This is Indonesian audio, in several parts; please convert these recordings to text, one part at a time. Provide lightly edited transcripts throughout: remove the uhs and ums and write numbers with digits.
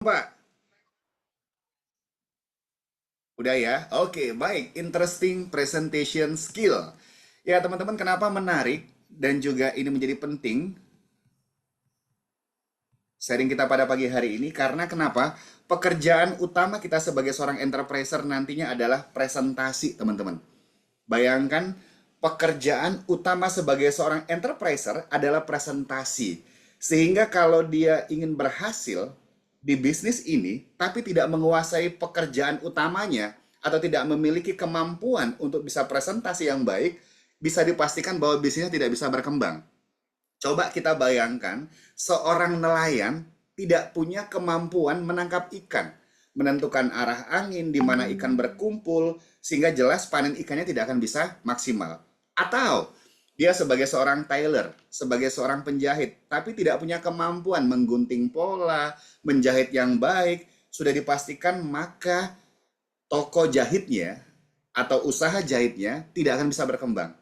Pak, udah ya? Oke, baik. Interesting presentation skill. Ya, teman-teman, kenapa menarik dan juga ini menjadi penting sharing kita pada pagi hari ini? Karena kenapa? Pekerjaan utama kita sebagai seorang enterpriser nantinya adalah presentasi, teman-teman. Bayangkan, pekerjaan utama sebagai seorang enterpriser adalah presentasi. Sehingga kalau dia ingin berhasil di bisnis ini, tapi tidak menguasai pekerjaan utamanya, atau tidak memiliki kemampuan untuk bisa presentasi yang baik, bisa dipastikan bahwa bisnisnya tidak bisa berkembang. Coba kita bayangkan, seorang nelayan tidak punya kemampuan menangkap ikan, menentukan arah angin di mana ikan berkumpul, sehingga jelas panen ikannya tidak akan bisa maksimal. Atau dia sebagai seorang tailor, sebagai seorang penjahit, tapi tidak punya kemampuan menggunting pola, menjahit yang baik, sudah dipastikan maka toko jahitnya atau usaha jahitnya tidak akan bisa berkembang.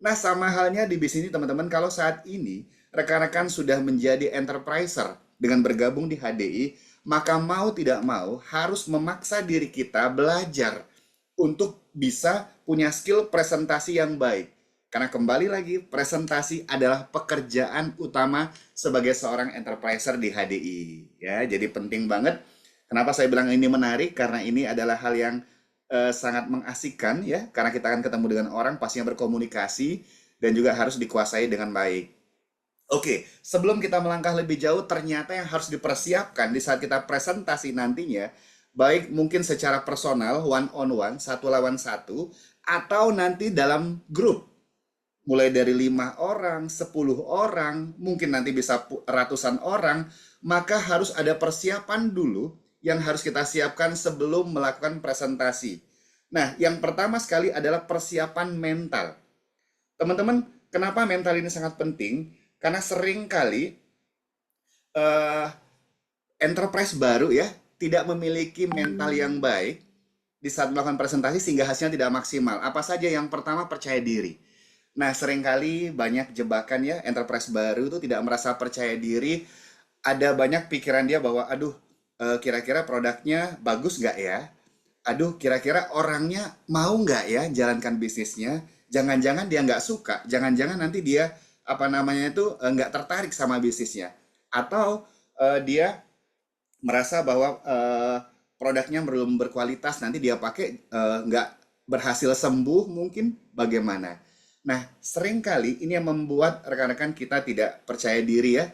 Nah, sama halnya di bisnis ini teman-teman, kalau saat ini rekan-rekan sudah menjadi enterpriser dengan bergabung di HDI, maka mau tidak mau harus memaksa diri kita belajar untuk bisa punya skill presentasi yang baik. Karena kembali lagi, presentasi adalah pekerjaan utama sebagai seorang enterpriser di HDI. Ya, jadi penting banget. Kenapa saya bilang ini menarik? Karena ini adalah hal yang sangat mengasihkan ya, karena kita akan ketemu dengan orang, pastinya berkomunikasi dan juga harus dikuasai dengan baik. Oke, sebelum kita melangkah lebih jauh, ternyata yang harus dipersiapkan di saat kita presentasi nantinya, baik mungkin secara personal, one on one, satu lawan satu, atau nanti dalam grup, mulai dari 5 orang, 10 orang, mungkin nanti bisa ratusan orang, maka harus ada persiapan dulu yang harus kita siapkan sebelum melakukan presentasi. Nah, yang pertama sekali adalah persiapan mental. Teman-teman, kenapa mental ini sangat penting? Karena sering kali eh, enterprise baru ya tidak memiliki mental yang baik di saat melakukan presentasi sehingga hasilnya tidak maksimal. Apa saja? Yang pertama, percaya diri. Nah, seringkali banyak jebakan ya, enterprise baru itu tidak merasa percaya diri. Ada banyak pikiran dia bahwa, aduh, kira-kira produknya bagus nggak ya? Aduh, kira-kira orangnya mau nggak ya jalankan bisnisnya? Jangan-jangan dia nggak suka, jangan-jangan nanti dia apa namanya itu nggak tertarik sama bisnisnya, atau dia merasa bahwa produknya belum berkualitas, nanti dia pakai nggak berhasil sembuh mungkin bagaimana. Nah, seringkali ini yang membuat rekan-rekan kita tidak percaya diri ya,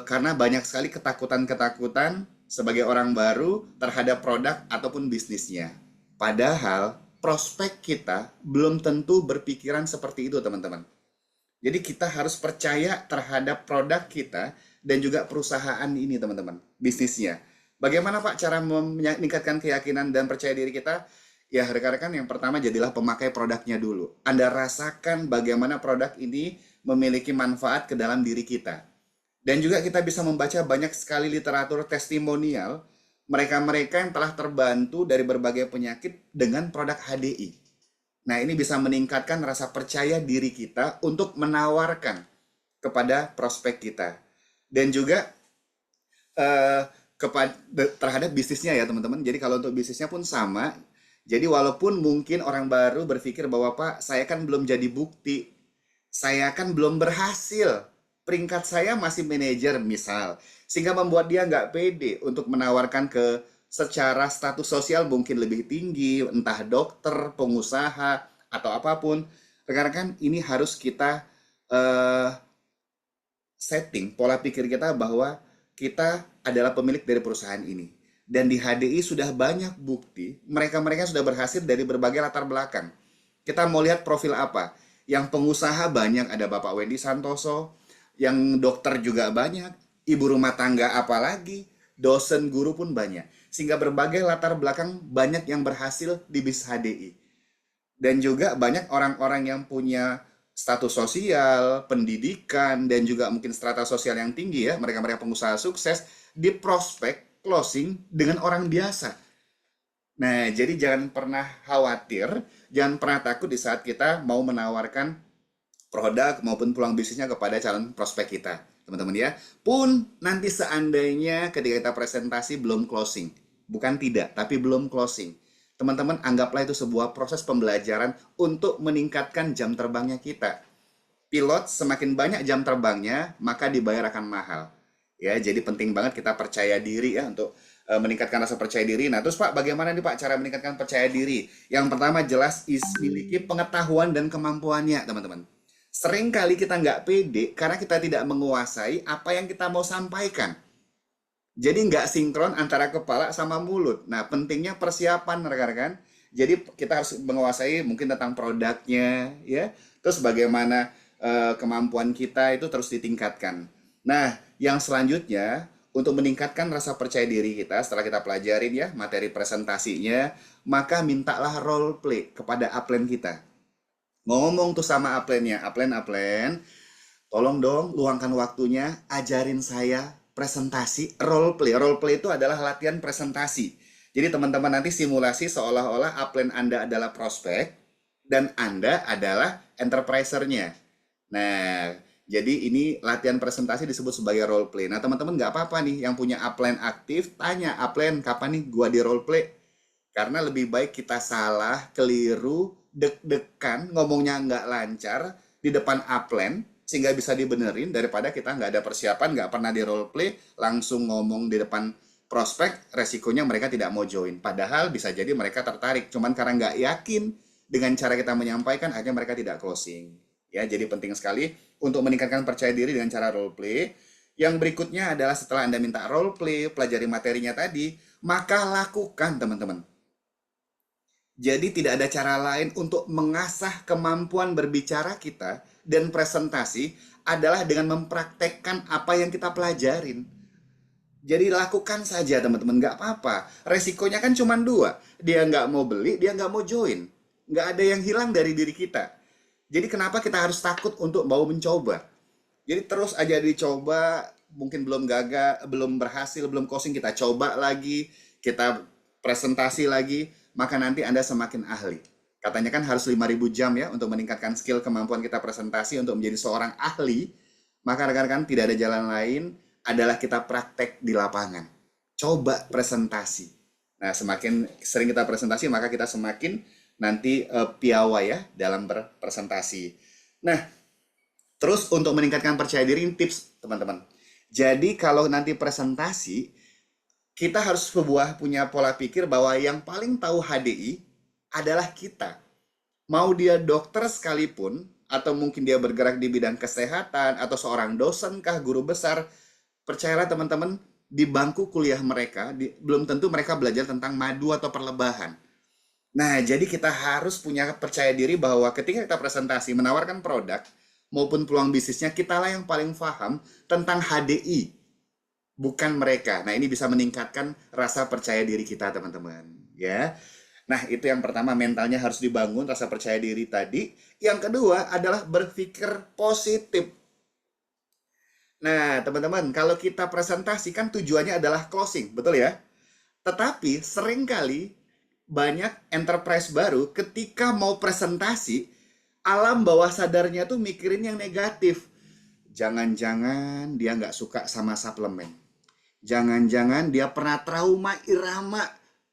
karena banyak sekali ketakutan-ketakutan sebagai orang baru terhadap produk ataupun bisnisnya. Padahal prospek kita belum tentu berpikiran seperti itu, teman-teman. Jadi kita harus percaya terhadap produk kita dan juga perusahaan ini, teman-teman, bisnisnya. Bagaimana Pak cara meningkatkan keyakinan dan percaya diri kita? Ya, rekan-rekan, yang pertama jadilah pemakai produknya dulu. Anda rasakan bagaimana produk ini memiliki manfaat ke dalam diri kita. Dan juga kita bisa membaca banyak sekali literatur testimonial mereka-mereka yang telah terbantu dari berbagai penyakit dengan produk HDI. Nah, ini bisa meningkatkan rasa percaya diri kita untuk menawarkan kepada prospek kita. Dan juga kepada terhadap bisnisnya ya, teman-teman. Jadi kalau untuk bisnisnya pun sama. Jadi walaupun mungkin orang baru berpikir bahwa Pak, saya kan belum jadi bukti, saya kan belum berhasil, peringkat saya masih manajer misal, sehingga membuat dia nggak pede untuk menawarkan ke secara status sosial mungkin lebih tinggi, entah dokter, pengusaha, atau apapun. Rekan-rekan, ini harus kita eh, setting pola pikir kita bahwa kita adalah pemilik dari perusahaan ini. Dan di HDI sudah banyak bukti mereka-mereka sudah berhasil dari berbagai latar belakang. Kita mau lihat profil apa? Yang pengusaha banyak, ada Bapak Wendy Santoso, yang dokter juga banyak, ibu rumah tangga apalagi, dosen guru pun banyak. Sehingga berbagai latar belakang banyak yang berhasil di BIS HDI. Dan juga banyak orang-orang yang punya status sosial, pendidikan, dan juga mungkin strata sosial yang tinggi ya, mereka-mereka pengusaha sukses, di prospek closing dengan orang biasa. Nah, jadi jangan pernah khawatir, jangan pernah takut di saat kita mau menawarkan produk maupun peluang bisnisnya kepada calon prospek kita. teman-teman ya. Pun nanti seandainya ketika kita presentasi belum closing, bukan tidak, tapi belum closing. Teman-teman anggaplah itu sebuah proses pembelajaran untuk meningkatkan jam terbangnya kita. Pilot semakin banyak jam terbangnya, maka dibayar akan mahal. Ya, jadi penting banget kita percaya diri ya untuk meningkatkan rasa percaya diri. Nah, terus Pak, bagaimana nih Pak cara meningkatkan percaya diri? Yang pertama jelas miliki pengetahuan dan kemampuannya, teman-teman. Sering kali kita nggak pede karena kita tidak menguasai apa yang kita mau sampaikan. Jadi nggak sinkron antara kepala sama mulut. Nah, pentingnya persiapan, rekan-rekan. Jadi kita harus menguasai mungkin tentang produknya, ya. Terus bagaimana kemampuan kita itu terus ditingkatkan. Nah, yang selanjutnya untuk meningkatkan rasa percaya diri kita setelah kita pelajarin ya materi presentasinya, maka mintalah role play kepada upline kita. Ngomong tuh sama upline-nya, upline, tolong dong luangkan waktunya, ajarin saya presentasi role play. Role play itu adalah latihan presentasi. Jadi teman-teman nanti simulasi seolah-olah upline Anda adalah prospek dan Anda adalah enterpriser-nya. Nah, jadi ini latihan presentasi disebut sebagai role play. Nah, teman-teman nggak apa-apa nih yang punya upline aktif, tanya upline kapan nih gua di role play. Karena lebih baik kita salah, keliru, deg-degan, ngomongnya nggak lancar di depan upline, sehingga bisa dibenerin daripada kita nggak ada persiapan, nggak pernah di role play, langsung ngomong di depan prospek, resikonya mereka tidak mau join. Padahal bisa jadi mereka tertarik, cuman karena nggak yakin dengan cara kita menyampaikan, akhirnya mereka tidak closing. Ya, jadi penting sekali untuk meningkatkan percaya diri dengan cara role play. Yang berikutnya adalah setelah Anda minta role play, pelajari materinya tadi, maka lakukan, teman-teman. Jadi tidak ada cara lain untuk mengasah kemampuan berbicara kita dan presentasi adalah dengan mempraktekkan apa yang kita pelajarin. Jadi lakukan saja teman-teman, nggak apa-apa. Resikonya kan cuma dua, dia nggak mau beli, dia nggak mau join. Nggak ada yang hilang dari diri kita. Jadi kenapa kita harus takut untuk mau mencoba? Jadi terus aja dicoba, mungkin belum gagal, belum berhasil, belum closing, kita coba lagi, kita presentasi lagi, maka nanti Anda semakin ahli. Katanya kan harus 5.000 jam ya untuk meningkatkan skill kemampuan kita presentasi untuk menjadi seorang ahli. Maka rekan-rekan tidak ada jalan lain adalah kita praktek di lapangan. Coba presentasi. Nah, semakin sering kita presentasi, maka kita semakin nanti piawai ya dalam berpresentasi. Nah, terus untuk meningkatkan percaya diri, tips teman-teman. Jadi kalau nanti presentasi, kita harus punya pola pikir bahwa yang paling tahu HDI adalah kita. Mau dia dokter sekalipun, atau mungkin dia bergerak di bidang kesehatan, atau seorang dosen kah, guru besar, percayalah teman-teman, di bangku kuliah mereka, belum tentu mereka belajar tentang madu atau perlebahan. Nah, jadi kita harus punya percaya diri bahwa ketika kita presentasi menawarkan produk maupun peluang bisnisnya, kitalah yang paling paham tentang HDI, bukan mereka. Nah, ini bisa meningkatkan rasa percaya diri kita, teman-teman. Ya. Nah, itu yang pertama, mentalnya harus dibangun, rasa percaya diri tadi. Yang kedua adalah berpikir positif. Nah, teman-teman, kalau kita presentasi kan tujuannya adalah closing, betul ya? Tetapi seringkali banyak enterprise baru ketika mau presentasi, alam bawah sadarnya tuh mikirin yang negatif. Jangan-jangan dia nggak suka sama suplemen. Jangan-jangan dia pernah trauma irama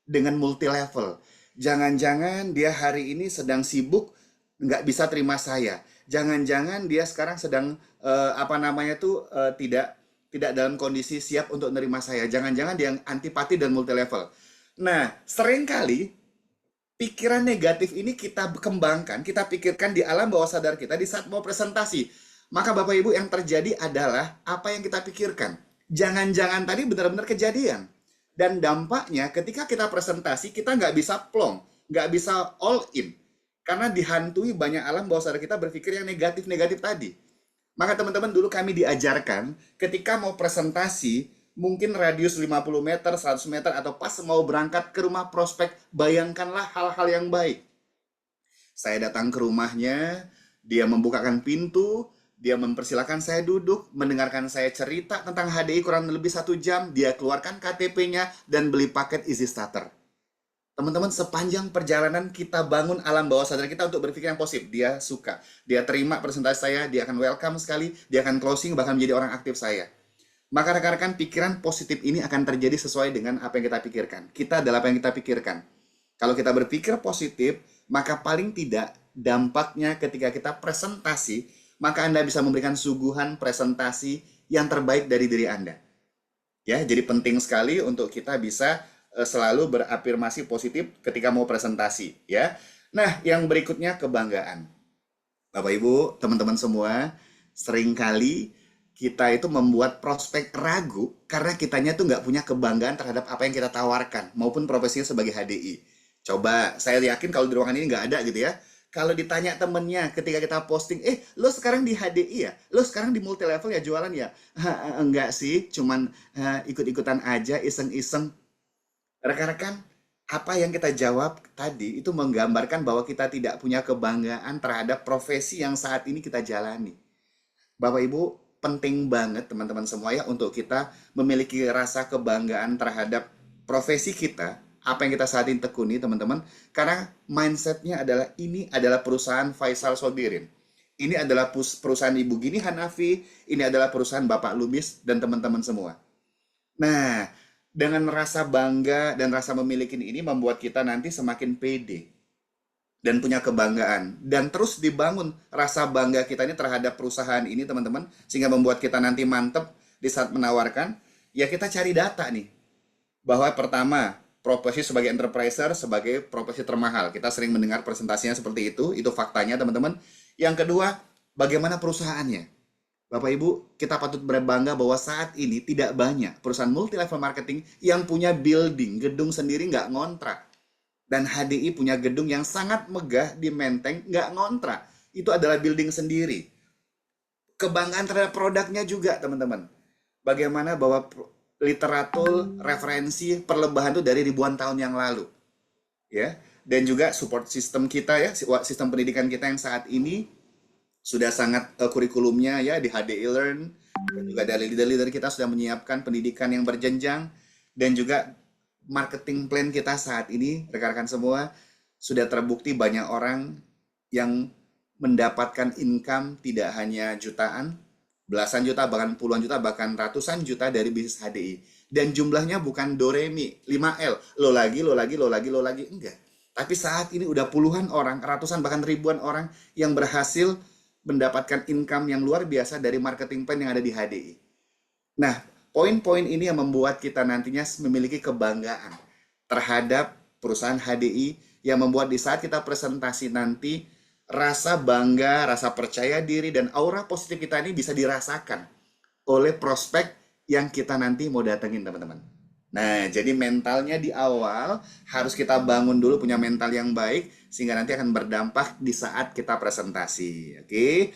dengan multi level. Jangan-jangan dia hari ini sedang sibuk, nggak bisa terima saya. Jangan-jangan dia sekarang sedang tidak dalam kondisi siap untuk menerima saya. Jangan-jangan dia antipati dan multi level. Nah, seringkali pikiran negatif ini kita kembangkan, kita pikirkan di alam bawah sadar kita di saat mau presentasi. Maka Bapak Ibu yang terjadi adalah apa yang kita pikirkan. Jangan-jangan tadi benar-benar kejadian. Dan dampaknya ketika kita presentasi, kita nggak bisa plong, nggak bisa all in. Karena dihantui banyak alam bawah sadar kita berpikir yang negatif-negatif tadi. Maka teman-teman dulu kami diajarkan ketika mau presentasi, mungkin radius 50 meter, 100 meter, atau pas mau berangkat ke rumah prospek, bayangkanlah hal-hal yang baik. Saya datang ke rumahnya, dia membukakan pintu, dia mempersilahkan saya duduk, mendengarkan saya cerita tentang HDI kurang lebih 1 jam, dia keluarkan KTP-nya, dan beli paket easy starter. Teman-teman, sepanjang perjalanan kita bangun alam bawah sadar kita untuk berpikir yang positif. Dia suka, dia terima presentasi saya, dia akan welcome sekali, dia akan closing, bahkan menjadi orang aktif saya. Maka rekan-rekan, pikiran positif ini akan terjadi sesuai dengan apa yang kita pikirkan. Kita adalah apa yang kita pikirkan. Kalau kita berpikir positif, maka paling tidak dampaknya ketika kita presentasi, maka Anda bisa memberikan suguhan presentasi yang terbaik dari diri Anda. Ya, jadi penting sekali untuk kita bisa selalu berafirmasi positif ketika mau presentasi, ya. Nah, yang berikutnya kebanggaan. Bapak Ibu, teman-teman semua, seringkali kita itu membuat prospek ragu karena kitanya tuh nggak punya kebanggaan terhadap apa yang kita tawarkan maupun profesinya sebagai HDI. Coba, saya yakin kalau di ruangan ini nggak ada gitu ya. Kalau ditanya temennya ketika kita posting, lo sekarang di HDI ya? Lo sekarang di multi level ya jualan ya? Enggak sih, cuman ikut-ikutan aja, iseng-iseng. Rekan-rekan, apa yang kita jawab tadi itu menggambarkan bahwa kita tidak punya kebanggaan terhadap profesi yang saat ini kita jalani. Bapak Ibu, penting banget teman-teman semua ya untuk kita memiliki rasa kebanggaan terhadap profesi kita, apa yang kita saat ini tekuni teman-teman, karena mindsetnya adalah ini adalah perusahaan Faisal Sodirin. Ini adalah perusahaan Ibu Gini Hanafi, ini adalah perusahaan Bapak Lubis dan teman-teman semua. Nah, dengan rasa bangga dan rasa memiliki ini membuat kita nanti semakin pede dan punya kebanggaan dan terus dibangun rasa bangga kita ini terhadap perusahaan ini teman-teman, sehingga membuat kita nanti mantep di saat menawarkan. Ya, kita cari data nih bahwa pertama, profesi sebagai enterpriser sebagai profesi termahal, kita sering mendengar presentasinya seperti itu faktanya teman-teman. Yang kedua, bagaimana perusahaannya. Bapak Ibu, kita patut berbangga bahwa saat ini tidak banyak perusahaan multi level marketing yang punya building, gedung sendiri nggak ngontrak. Dan HDI punya gedung yang sangat megah di Menteng, nggak ngontrak. Itu adalah building sendiri. Kebanggaan terhadap produknya juga, teman-teman. Bagaimana bahwa literatur, referensi, perlebahan itu dari ribuan tahun yang lalu. Ya, dan juga support system kita ya, sistem pendidikan kita yang saat ini sudah sangat kurikulumnya ya di HDI Learn. Dan juga dari leader-leader kita sudah menyiapkan pendidikan yang berjenjang, dan juga marketing plan kita saat ini, rekan-rekan semua, sudah terbukti banyak orang yang mendapatkan income tidak hanya jutaan, belasan juta, bahkan puluhan juta, bahkan ratusan juta dari bisnis HDI. Dan jumlahnya bukan doremi, 5L, lo lagi, lo lagi, lo lagi, lo lagi, enggak. Tapi saat ini udah puluhan orang, ratusan, bahkan ribuan orang yang berhasil mendapatkan income yang luar biasa dari marketing plan yang ada di HDI. Nah, poin-poin ini yang membuat kita nantinya memiliki kebanggaan terhadap perusahaan HDI, yang membuat di saat kita presentasi nanti, rasa bangga, rasa percaya diri, dan aura positif kita ini bisa dirasakan oleh prospek yang kita nanti mau datengin, teman-teman. Nah, jadi mentalnya di awal harus kita bangun dulu, punya mental yang baik, sehingga nanti akan berdampak di saat kita presentasi. Oke?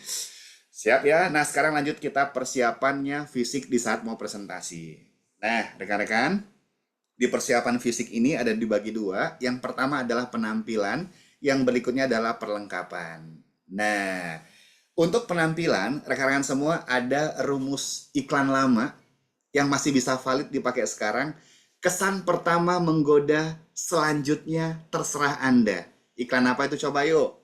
Siap ya? Nah, sekarang lanjut kita persiapannya fisik di saat mau presentasi. Nah, rekan-rekan, di persiapan fisik ini ada dibagi dua. Yang pertama adalah penampilan, yang berikutnya adalah perlengkapan. Nah, untuk penampilan, rekan-rekan semua, ada rumus iklan lama yang masih bisa valid dipakai sekarang. Kesan pertama menggoda, selanjutnya terserah Anda. Iklan apa itu? Coba yuk.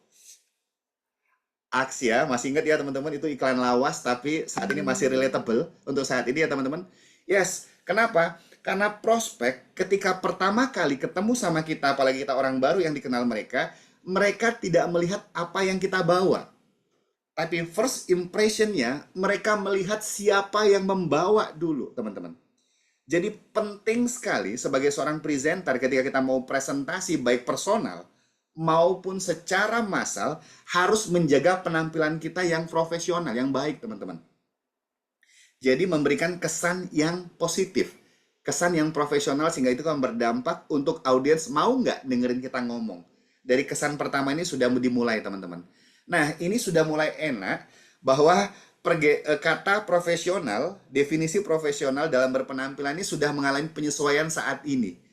Aksi ya, masih ingat ya teman-teman, itu iklan lawas tapi saat ini masih relatable untuk saat ini ya teman-teman. Yes, kenapa? Karena prospek ketika pertama kali ketemu sama kita, apalagi kita orang baru yang dikenal mereka, mereka tidak melihat apa yang kita bawa. Tapi first impressionnya, mereka melihat siapa yang membawa dulu teman-teman. Jadi penting sekali sebagai seorang presenter ketika kita mau presentasi baik personal maupun secara massal, harus menjaga penampilan kita yang profesional, yang baik teman-teman. Jadi memberikan kesan yang positif, kesan yang profesional, sehingga itu akan berdampak untuk audiens mau nggak dengerin kita ngomong. Dari kesan pertama ini sudah dimulai teman-teman. Nah, ini sudah mulai enak bahwa kata profesional, definisi profesional dalam berpenampilan ini sudah mengalami penyesuaian saat ini.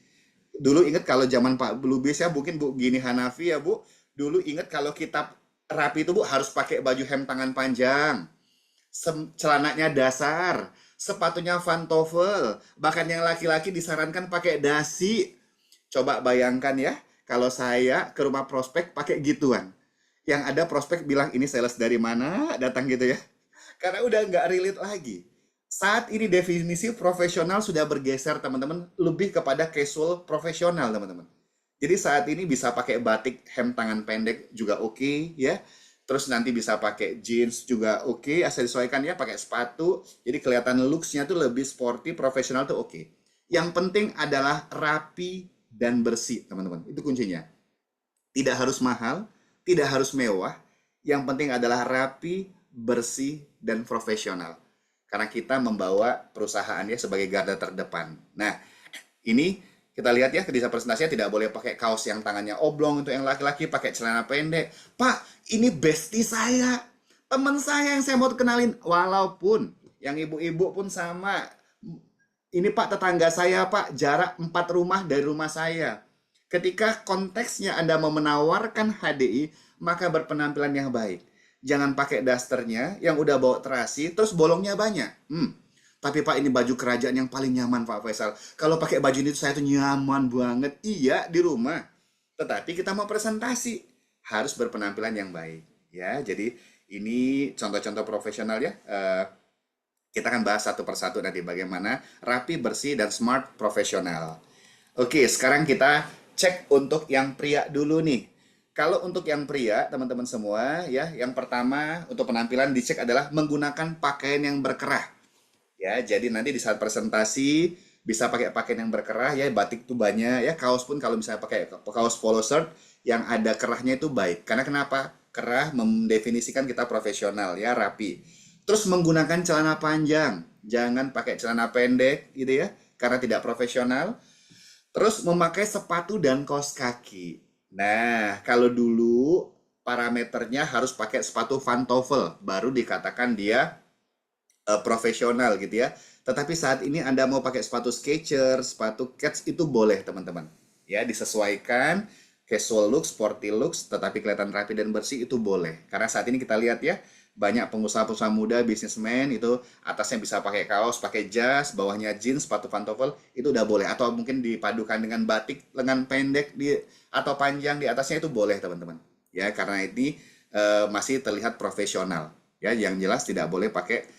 Dulu ingat kalau zaman Pak Lubis ya, mungkin Bu Gini Hanafi ya Bu, dulu ingat kalau kita rapi itu Bu harus pakai baju hem tangan panjang, celananya dasar, sepatunya pantofel, bahkan yang laki-laki disarankan pakai dasi. Coba bayangkan ya, kalau saya ke rumah prospek pakai gituan. Yang ada prospek bilang ini sales dari mana, datang gitu ya. Karena udah nggak relate lagi. Saat ini definisi profesional sudah bergeser teman-teman, lebih kepada casual profesional teman-teman. Jadi saat ini bisa pakai batik hem tangan pendek juga oke ya. Terus nanti bisa pakai jeans juga oke, asal disesuaikan ya, pakai sepatu. Jadi kelihatan looks-nya tuh lebih sporty, profesional tuh oke. Yang penting adalah rapi dan bersih, teman-teman. Itu kuncinya. Tidak harus mahal, tidak harus mewah. Yang penting adalah rapi, bersih, dan profesional. Karena kita membawa perusahaannya sebagai garda terdepan. Nah, ini kita lihat ya, di presentasinya tidak boleh pakai kaos yang tangannya oblong untuk yang laki-laki, pakai celana pendek. Pak, ini bestie saya, teman saya yang saya mau kenalin. Walaupun yang ibu-ibu pun sama. Ini Pak tetangga saya Pak, jarak 4 rumah dari rumah saya. Ketika konteksnya Anda mau menawarkan HDI, maka berpenampilan yang baik. Jangan pakai dasternya yang udah bawa terasi, terus bolongnya banyak. Tapi Pak ini baju kerajaan yang paling nyaman Pak Faisal. Kalau pakai baju ini saya tuh nyaman banget. Iya di rumah. Tetapi kita mau presentasi harus berpenampilan yang baik. Ya, jadi ini contoh-contoh profesional ya. Kita akan bahas satu persatu nanti bagaimana rapi, bersih, dan smart profesional. Oke, sekarang kita cek untuk yang pria dulu nih. Kalau untuk yang pria, teman-teman semua, ya, yang pertama untuk penampilan dicek adalah menggunakan pakaian yang berkerah. Ya, jadi nanti di saat presentasi bisa pakai pakaian yang berkerah ya, batik tuh banyak ya, kaos pun kalau misalnya pakai kaos polo shirt yang ada kerahnya itu baik. Karena kenapa? Kerah mendefinisikan kita profesional ya, rapi. Terus menggunakan celana panjang, jangan pakai celana pendek gitu ya, karena tidak profesional. Terus memakai sepatu dan kaos kaki. Nah, kalau dulu parameternya harus pakai sepatu pantofel, baru dikatakan dia profesional gitu ya. Tetapi saat ini Anda mau pakai sepatu Skechers, sepatu Keds itu boleh teman-teman. Ya, disesuaikan casual looks, sporty looks, tetapi kelihatan rapi dan bersih itu boleh. Karena saat ini kita lihat ya, banyak pengusaha-pengusaha muda, bisnismen itu atasnya bisa pakai kaos, pakai jas, bawahnya jeans, sepatu pantofel itu udah boleh. Atau mungkin dipadukan dengan batik lengan pendek di atau panjang di atasnya itu boleh teman-teman. Ya, karena ini masih terlihat profesional. Ya, yang jelas tidak boleh pakai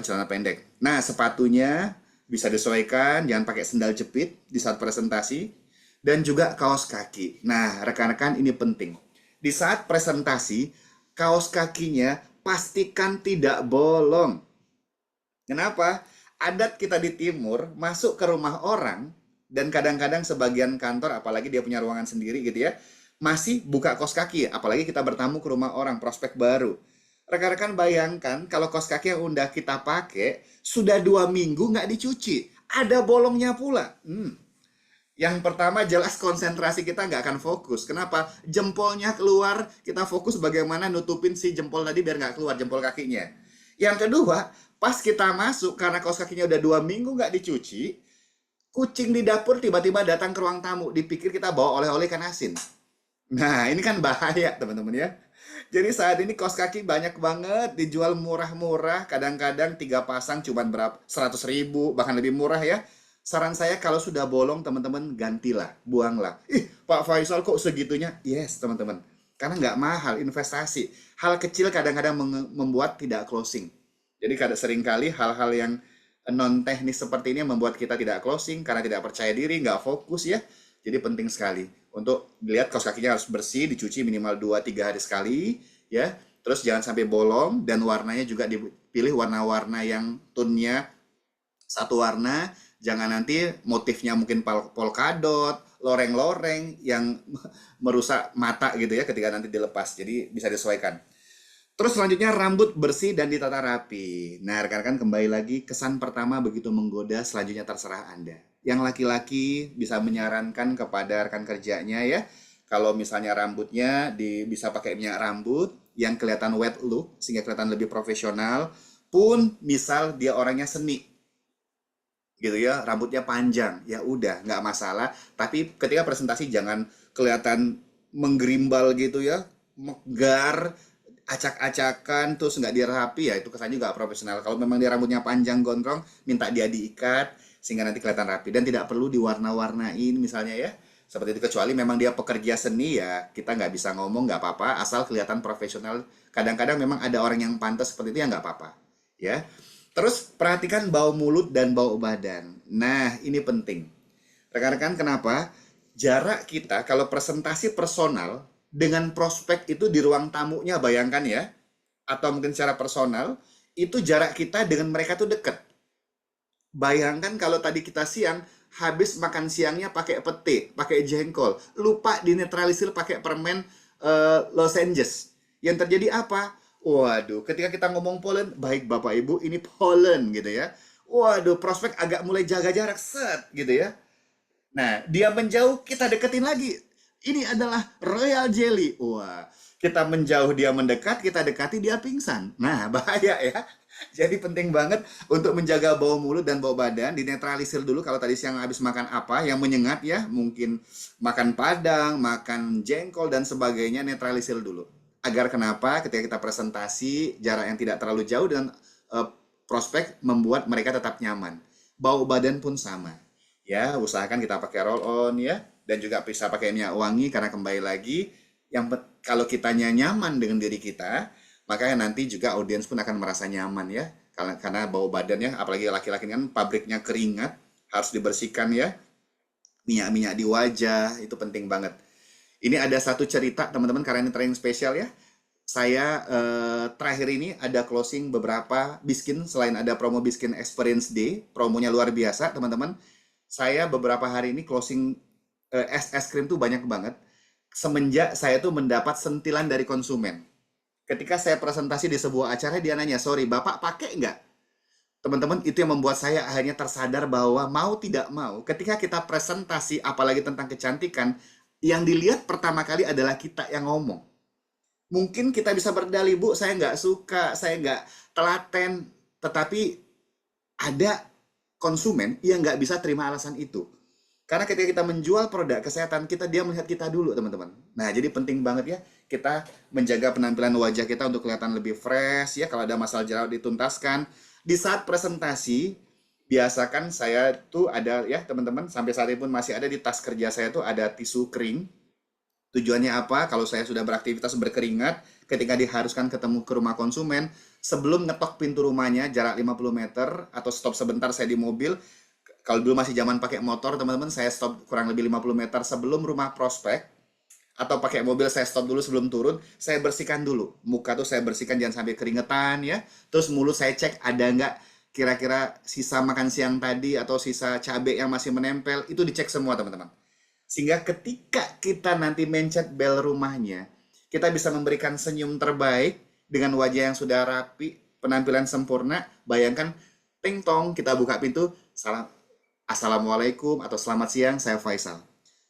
celana pendek. Nah, sepatunya bisa disesuaikan, jangan pakai sendal jepit di saat presentasi dan juga kaos kaki. Nah, rekan-rekan ini penting. Di saat presentasi, kaos kakinya pastikan tidak bolong. Kenapa? Adat kita di timur masuk ke rumah orang dan kadang-kadang sebagian kantor apalagi dia punya ruangan sendiri gitu ya, masih buka kaos kaki, apalagi kita bertamu ke rumah orang prospek baru. Rekan-rekan bayangkan kalau kaos kaki yang udah kita pakai sudah 2 minggu nggak dicuci, ada bolongnya pula. Yang pertama jelas konsentrasi kita nggak akan fokus. Kenapa? Jempolnya keluar, kita fokus bagaimana nutupin si jempol tadi biar nggak keluar jempol kakinya. Yang kedua, pas kita masuk karena kaos kakinya udah 2 minggu nggak dicuci, kucing di dapur tiba-tiba datang ke ruang tamu, dipikir kita bawa oleh-oleh ikan asin. Nah, ini kan bahaya teman-teman ya. Jadi saat ini kaos kaki banyak banget dijual murah-murah, kadang-kadang 3 pasang cuma berapa 100.000 bahkan lebih murah ya. Saran saya kalau sudah bolong teman-teman gantilah, buanglah. Ih, Pak Faisal kok segitunya? Yes teman-teman, karena nggak mahal investasi. Hal kecil kadang-kadang membuat tidak closing. Jadi seringkali hal-hal yang non teknis seperti ini membuat kita tidak closing karena tidak percaya diri, nggak fokus ya. Jadi penting sekali untuk dilihat kaos kakinya harus bersih, dicuci minimal 2-3 hari sekali ya. Terus jangan sampai bolong dan warnanya juga dipilih warna-warna yang tone-nya satu warna. Jangan nanti motifnya mungkin polkadot, loreng-loreng yang merusak mata gitu ya ketika nanti dilepas. Jadi bisa disesuaikan. Terus selanjutnya rambut bersih dan ditata rapi. Nah, rekan-rekan kembali lagi kesan pertama begitu menggoda, selanjutnya terserah Anda. Yang laki-laki bisa menyarankan kepada rekan kerjanya ya, kalau misalnya rambutnya bisa pakai minyak rambut yang kelihatan wet look sehingga kelihatan lebih profesional. Pun misal dia orangnya seni, gitu ya, rambutnya panjang, ya udah nggak masalah. Tapi ketika presentasi jangan kelihatan menggerimbal gitu ya, megar, acak-acakan terus nggak dirapi ya itu kesannya nggak profesional. Kalau memang dia rambutnya panjang gondrong, minta dia diikat sehingga nanti kelihatan rapi dan tidak perlu diwarna-warnain misalnya ya. Seperti itu, kecuali memang dia pekerja seni ya kita nggak bisa ngomong nggak apa-apa asal kelihatan profesional. Kadang-kadang memang ada orang yang pantas seperti itu ya nggak apa-apa ya. Terus perhatikan bau mulut dan bau badan. Nah, ini penting. Rekan-rekan, kenapa? Jarak kita kalau presentasi personal dengan prospek itu di ruang tamunya, bayangkan ya, atau mungkin secara personal, itu jarak kita dengan mereka tuh deket. Bayangkan kalau tadi kita siang habis makan siangnya pakai pete, pakai jengkol, lupa dinetralisir pakai permen lozenges. Yang terjadi apa? Waduh, ketika kita ngomong pollen, baik Bapak Ibu, ini pollen gitu ya. Waduh, prospek agak mulai jaga jarak, set gitu ya. Nah, dia menjauh, kita deketin lagi. Ini adalah royal jelly. Wah, kita menjauh, dia mendekat, kita dekati, dia pingsan. Nah, bahaya ya. Jadi penting banget untuk menjaga bau mulut dan bau badan, dinetralisir dulu kalau tadi siang habis makan apa yang menyengat ya, mungkin makan padang, makan jengkol dan sebagainya, netralisir dulu. Agar kenapa? Ketika kita presentasi, jarak yang tidak terlalu jauh dan eh, prospek membuat mereka tetap nyaman. Bau badan pun sama. Ya, usahakan kita pakai roll on ya, dan juga bisa pakai minyak wangi karena kembali lagi kalau kitanya nyaman dengan diri kita, maka nanti juga audiens pun akan merasa nyaman ya. Karena bau badannya, apalagi laki-laki kan pabriknya keringat, harus dibersihkan ya. Minyak-minyak di wajah itu penting banget. Ini ada satu cerita teman-teman karena ini training spesial ya. Saya terakhir ini ada closing beberapa Biskin, selain ada promo Biskin Experience Day, promonya luar biasa teman-teman. Saya beberapa hari ini closing es krim tuh banyak banget. Semenjak saya tuh mendapat sentilan dari konsumen. Ketika saya presentasi di sebuah acara, dia nanya, sorry, Bapak pakai nggak? Teman-teman, itu yang membuat saya akhirnya tersadar bahwa mau tidak mau, ketika kita presentasi, apalagi tentang kecantikan, yang dilihat pertama kali adalah kita yang ngomong. Mungkin kita bisa berdalih, Bu, saya nggak suka, saya nggak telaten, tetapi ada konsumen yang nggak bisa terima alasan itu. Karena ketika kita menjual produk kesehatan, dia melihat kita dulu, teman-teman. Nah, jadi penting banget ya, kita menjaga penampilan wajah kita untuk kelihatan lebih fresh, ya, kalau ada masalah jerawat dituntaskan. Di saat presentasi, biasakan saya tuh ada, ya, teman-teman, sampai saat ini pun masih ada di tas kerja saya tuh ada tisu kering. Tujuannya apa? Kalau saya sudah beraktivitas berkeringat, ketika diharuskan ketemu ke rumah konsumen, sebelum ngetok pintu rumahnya, jarak 50 meter, atau stop sebentar saya di mobil, kalau dulu masih zaman pakai motor, teman-teman, saya stop kurang lebih 50 meter sebelum rumah prospek, atau pakai mobil saya stop dulu sebelum turun, saya bersihkan dulu. Muka tuh saya bersihkan jangan sampai keringetan ya. Terus mulut saya cek ada nggak kira-kira sisa makan siang tadi atau sisa cabai yang masih menempel, itu dicek semua teman-teman. Sehingga ketika kita nanti mencet bel rumahnya, kita bisa memberikan senyum terbaik dengan wajah yang sudah rapi, penampilan sempurna. Bayangkan, ting tong, kita buka pintu, salam, Assalamualaikum atau selamat siang, saya Faisal.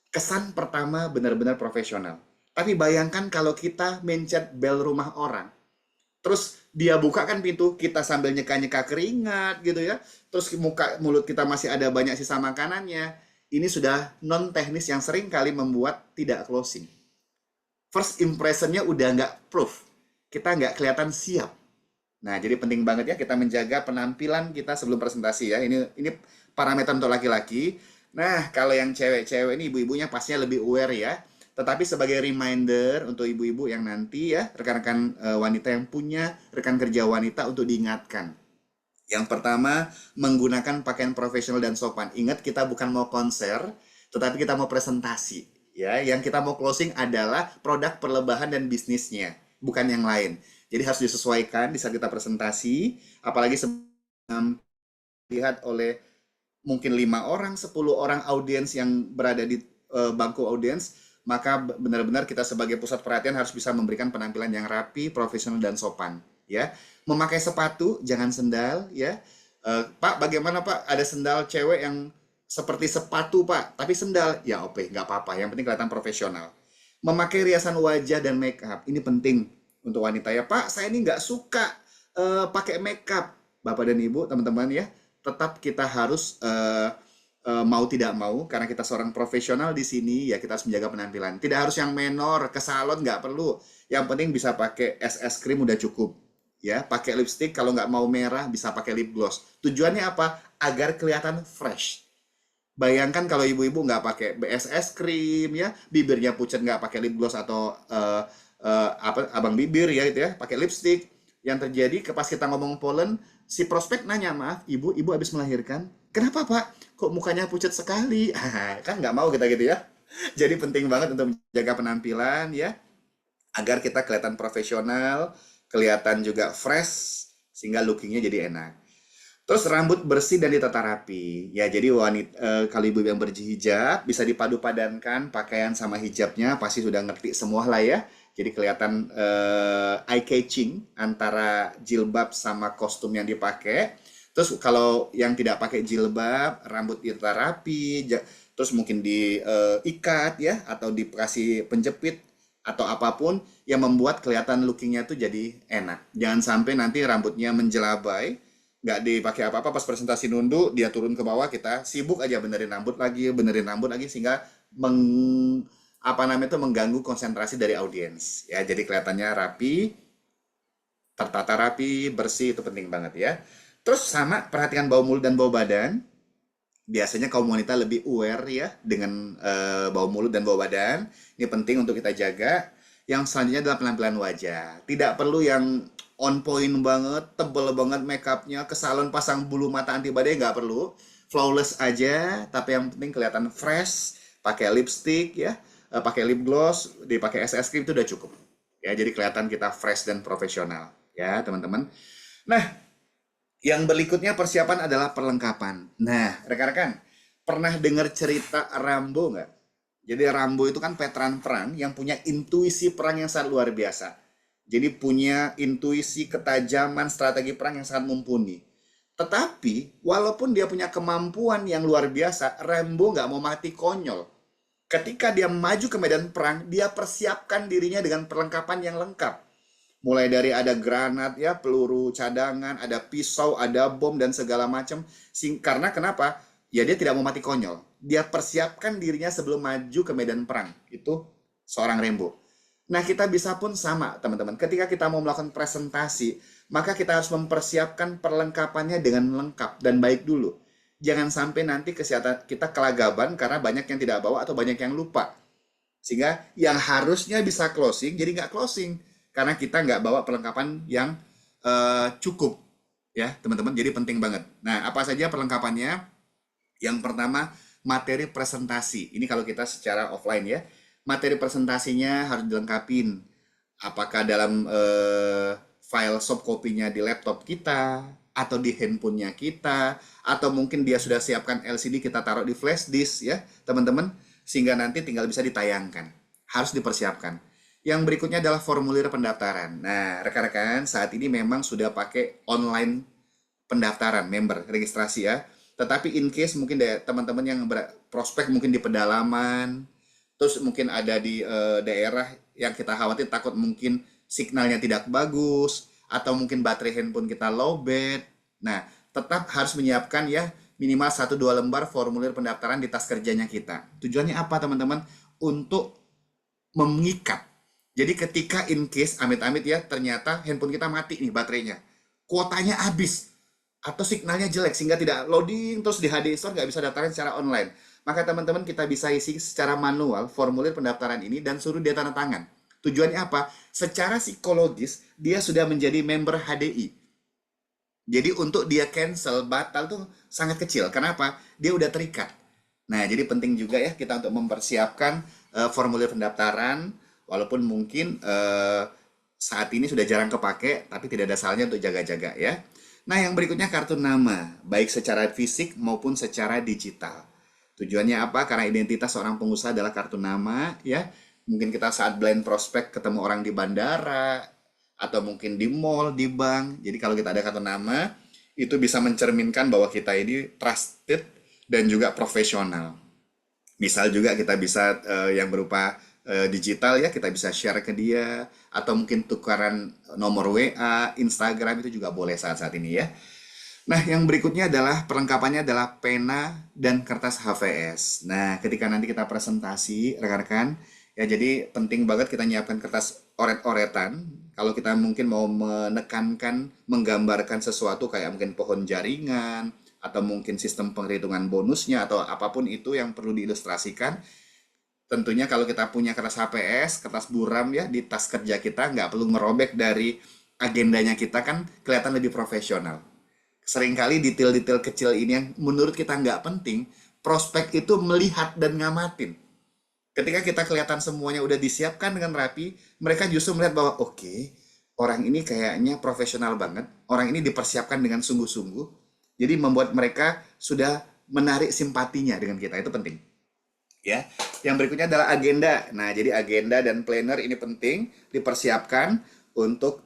Kesan pertama benar-benar profesional. Tapi bayangkan kalau kita mencet bel rumah orang, terus dia buka kan pintu, kita sambil nyeka-nyeka keringat gitu ya, terus mulut kita masih ada banyak sisa makanannya. Ini sudah non teknis yang sering kali membuat tidak closing. First impressionnya udah nggak proof, kita nggak kelihatan siap. Nah, jadi penting banget ya kita menjaga penampilan kita sebelum presentasi ya. Ini parameter untuk laki-laki. Nah, kalau yang cewek-cewek ini ibu-ibunya pastinya lebih aware ya. Tetapi sebagai reminder untuk ibu-ibu yang nanti ya, rekan-rekan wanita yang punya rekan kerja wanita untuk diingatkan. Yang pertama, menggunakan pakaian profesional dan sopan. Ingat, kita bukan mau konser, tetapi kita mau presentasi. Ya, yang kita mau closing adalah produk perlebahan dan bisnisnya, bukan yang lain. Jadi harus disesuaikan di saat kita presentasi, apalagi lihat oleh mungkin 5 orang, 10 orang audiens yang berada di bangku audiens, maka benar-benar kita sebagai pusat perhatian harus bisa memberikan penampilan yang rapi, profesional dan sopan. Ya, memakai sepatu, jangan sendal. Ya, Pak, bagaimana Pak? Ada sendal cewek yang seperti sepatu Pak, tapi sendal. Ya oke, nggak apa-apa. Yang penting kelihatan profesional. Memakai riasan wajah dan make up, ini penting untuk wanita ya. Pak, saya ini nggak suka pakai make up. Bapak dan Ibu, teman-teman ya, tetap kita harus mau tidak mau, karena kita seorang profesional di sini, ya kita harus menjaga penampilan. Tidak harus yang menor, ke salon nggak perlu. Yang penting bisa pakai es krim udah cukup. ya, pakai lipstick. Kalau nggak mau merah, bisa pakai lip gloss. Tujuannya apa? Agar kelihatan fresh. Bayangkan kalau ibu-ibu nggak pakai BSS krim ya, bibirnya pucat nggak pakai lip gloss atau apa abang bibir ya itu ya, pakai lipstick. Yang terjadi pas kita ngomong pollen, si prospek nanya, maaf ibu habis melahirkan, kenapa pak? Kok mukanya pucat sekali? Kan nggak mau kita gitu ya. Jadi penting banget untuk menjaga penampilan ya, agar kita kelihatan profesional, kelihatan juga fresh, sehingga lookingnya jadi enak. Terus rambut bersih dan ditata rapi. Ya, jadi kalau ibu yang berhijab bisa dipadu padankan pakaian sama hijabnya, pasti sudah ngerti semua lah ya. Jadi kelihatan eye catching antara jilbab sama kostum yang dipakai. Terus kalau yang tidak pakai jilbab, rambut ditata rapi, terus mungkin diikat ya atau dikasih penjepit atau apapun yang membuat kelihatan lookingnya tuh jadi enak. Jangan sampai nanti rambutnya menjelabai, nggak dipakai apa-apa, pas presentasi nunduk dia turun ke bawah, kita sibuk aja benerin rambut lagi sehingga apa namanya itu mengganggu konsentrasi dari audiens ya. Jadi kelihatannya rapi, tertata rapi, bersih, itu penting banget ya. Terus sama perhatikan bau mulut dan bau badan. Biasanya kaum wanita lebih aware ya dengan bau mulut dan bau badan. Ini penting untuk kita jaga. Yang selanjutnya adalah penampilan wajah. Tidak perlu yang on point banget, tebel banget makeupnya, ke salon pasang bulu mata anti badai, nggak perlu. Flawless aja, tapi yang penting kelihatan fresh, pakai lipstick ya, pakai lip gloss, dipakai SS cream itu udah cukup. Ya, jadi kelihatan kita fresh dan profesional ya, teman-teman. Nah, yang berikutnya persiapan adalah perlengkapan. Nah, rekan-rekan, pernah dengar cerita Rambo nggak? Jadi Rambo itu kan veteran perang yang punya intuisi perang yang sangat luar biasa. Jadi punya intuisi, ketajaman, strategi perang yang sangat mumpuni. Tetapi, walaupun dia punya kemampuan yang luar biasa, Rambo nggak mau mati konyol. Ketika dia maju ke medan perang, dia persiapkan dirinya dengan perlengkapan yang lengkap. Mulai dari ada granat ya, peluru cadangan, ada pisau, ada bom dan segala macam. Karena kenapa? Ya dia tidak mau mati konyol. Dia persiapkan dirinya sebelum maju ke medan perang. Itu seorang Rambo. Nah, kita bisa pun sama, teman-teman. Ketika kita mau melakukan presentasi, maka kita harus mempersiapkan perlengkapannya dengan lengkap dan baik dulu. Jangan sampai nanti kesehatan kita kelagaban karena banyak yang tidak bawa atau banyak yang lupa. Sehingga yang harusnya bisa closing, jadi nggak closing karena kita nggak bawa perlengkapan yang cukup ya teman-teman. Jadi penting banget. Nah, apa saja perlengkapannya? Yang pertama, materi presentasi. Ini kalau kita secara offline ya, materi presentasinya harus dilengkapin. Apakah dalam file soft copy-nya di laptop kita atau di handphonenya kita, atau mungkin dia sudah siapkan LCD, kita taruh di flash disk ya teman-teman, sehingga nanti tinggal bisa ditayangkan. Harus dipersiapkan. Yang berikutnya adalah formulir pendaftaran. Nah, rekan-rekan, saat ini memang sudah pakai online pendaftaran member, registrasi ya. Tetapi in case mungkin teman-teman yang prospek mungkin di pedalaman, terus mungkin ada di daerah yang kita khawatir takut mungkin signalnya tidak bagus, atau mungkin baterai handphone kita lowbat. Nah, tetap harus menyiapkan ya minimal 1-2 lembar formulir pendaftaran di tas kerjanya kita. Tujuannya apa teman-teman? Untuk mengikat. Jadi ketika in case amit-amit ya ternyata handphone kita mati nih baterainya, kuotanya habis atau signalnya jelek sehingga tidak loading, terus di HD Store nggak bisa daftarin secara online, maka teman-teman kita bisa isi secara manual formulir pendaftaran ini dan suruh dia tanda tangan. Tujuannya apa? Secara psikologis dia sudah menjadi member HDI. Jadi untuk dia cancel, batal tuh sangat kecil. Kenapa? Dia udah terikat. Nah, jadi penting juga ya kita untuk mempersiapkan formulir pendaftaran. Walaupun mungkin saat ini sudah jarang kepake, tapi tidak ada salahnya untuk jaga-jaga ya. Nah, yang berikutnya kartu nama, baik secara fisik maupun secara digital. Tujuannya apa? Karena identitas seorang pengusaha adalah kartu nama ya. Mungkin kita saat blind prospect ketemu orang di bandara, atau mungkin di mall, di bank. Jadi kalau kita ada kartu nama, itu bisa mencerminkan bahwa kita ini trusted dan juga profesional. Misal juga kita bisa yang berupa digital ya, kita bisa share ke dia, atau mungkin tukaran nomor WA, Instagram, itu juga boleh saat-saat ini ya. Nah, yang berikutnya adalah perlengkapannya adalah pena dan kertas HVS. Nah, ketika nanti kita presentasi, rekan-rekan, Ya, jadi penting banget kita nyiapkan kertas oret-oretan. Kalau kita mungkin mau menekankan, menggambarkan sesuatu kayak mungkin pohon jaringan, atau mungkin sistem penghitungan bonusnya, atau apapun itu yang perlu diilustrasikan. Tentunya kalau kita punya kertas HPS, kertas buram ya, di tas kerja kita, nggak perlu merobek dari agendanya kita, kan kelihatan lebih profesional. Seringkali detail-detail kecil ini yang menurut kita nggak penting, prospek itu melihat dan ngamatin. Ketika kita kelihatan semuanya udah disiapkan dengan rapi, mereka justru melihat bahwa oke, orang ini kayaknya profesional banget, orang ini dipersiapkan dengan sungguh-sungguh, jadi membuat mereka sudah menarik simpatinya dengan kita, itu penting. Ya, yang berikutnya adalah agenda. Nah, jadi agenda dan planner ini penting dipersiapkan untuk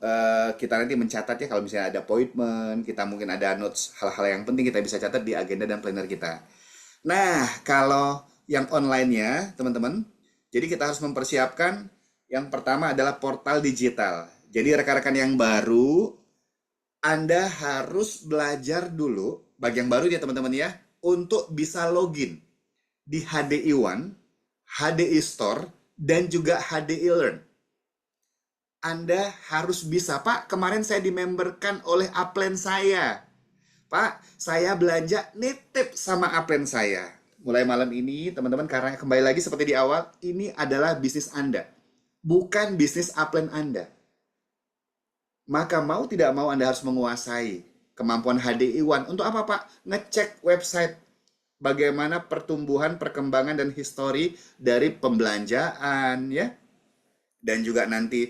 kita nanti mencatat ya, kalau misalnya ada appointment, kita mungkin ada notes hal-hal yang penting kita bisa catat di agenda dan planner kita. Nah, kalau yang online-nya, teman-teman, jadi kita harus mempersiapkan yang pertama adalah portal digital. Jadi rekan-rekan yang baru, Anda harus belajar dulu, bagi yang baru ya teman-teman ya, untuk bisa login di HDI One, HDI Store, dan juga HDI Learn. Anda harus bisa, Pak, kemarin saya dimemberkan oleh upline saya. Pak, saya belanja nitip sama upline saya. Mulai malam ini, teman-teman, karena kembali lagi seperti di awal, ini adalah bisnis Anda. Bukan bisnis upline Anda. Maka mau tidak mau Anda harus menguasai kemampuan HDI One. Untuk apa, Pak? Ngecek website bagaimana pertumbuhan, perkembangan, dan histori dari pembelanjaan, ya. Dan juga nanti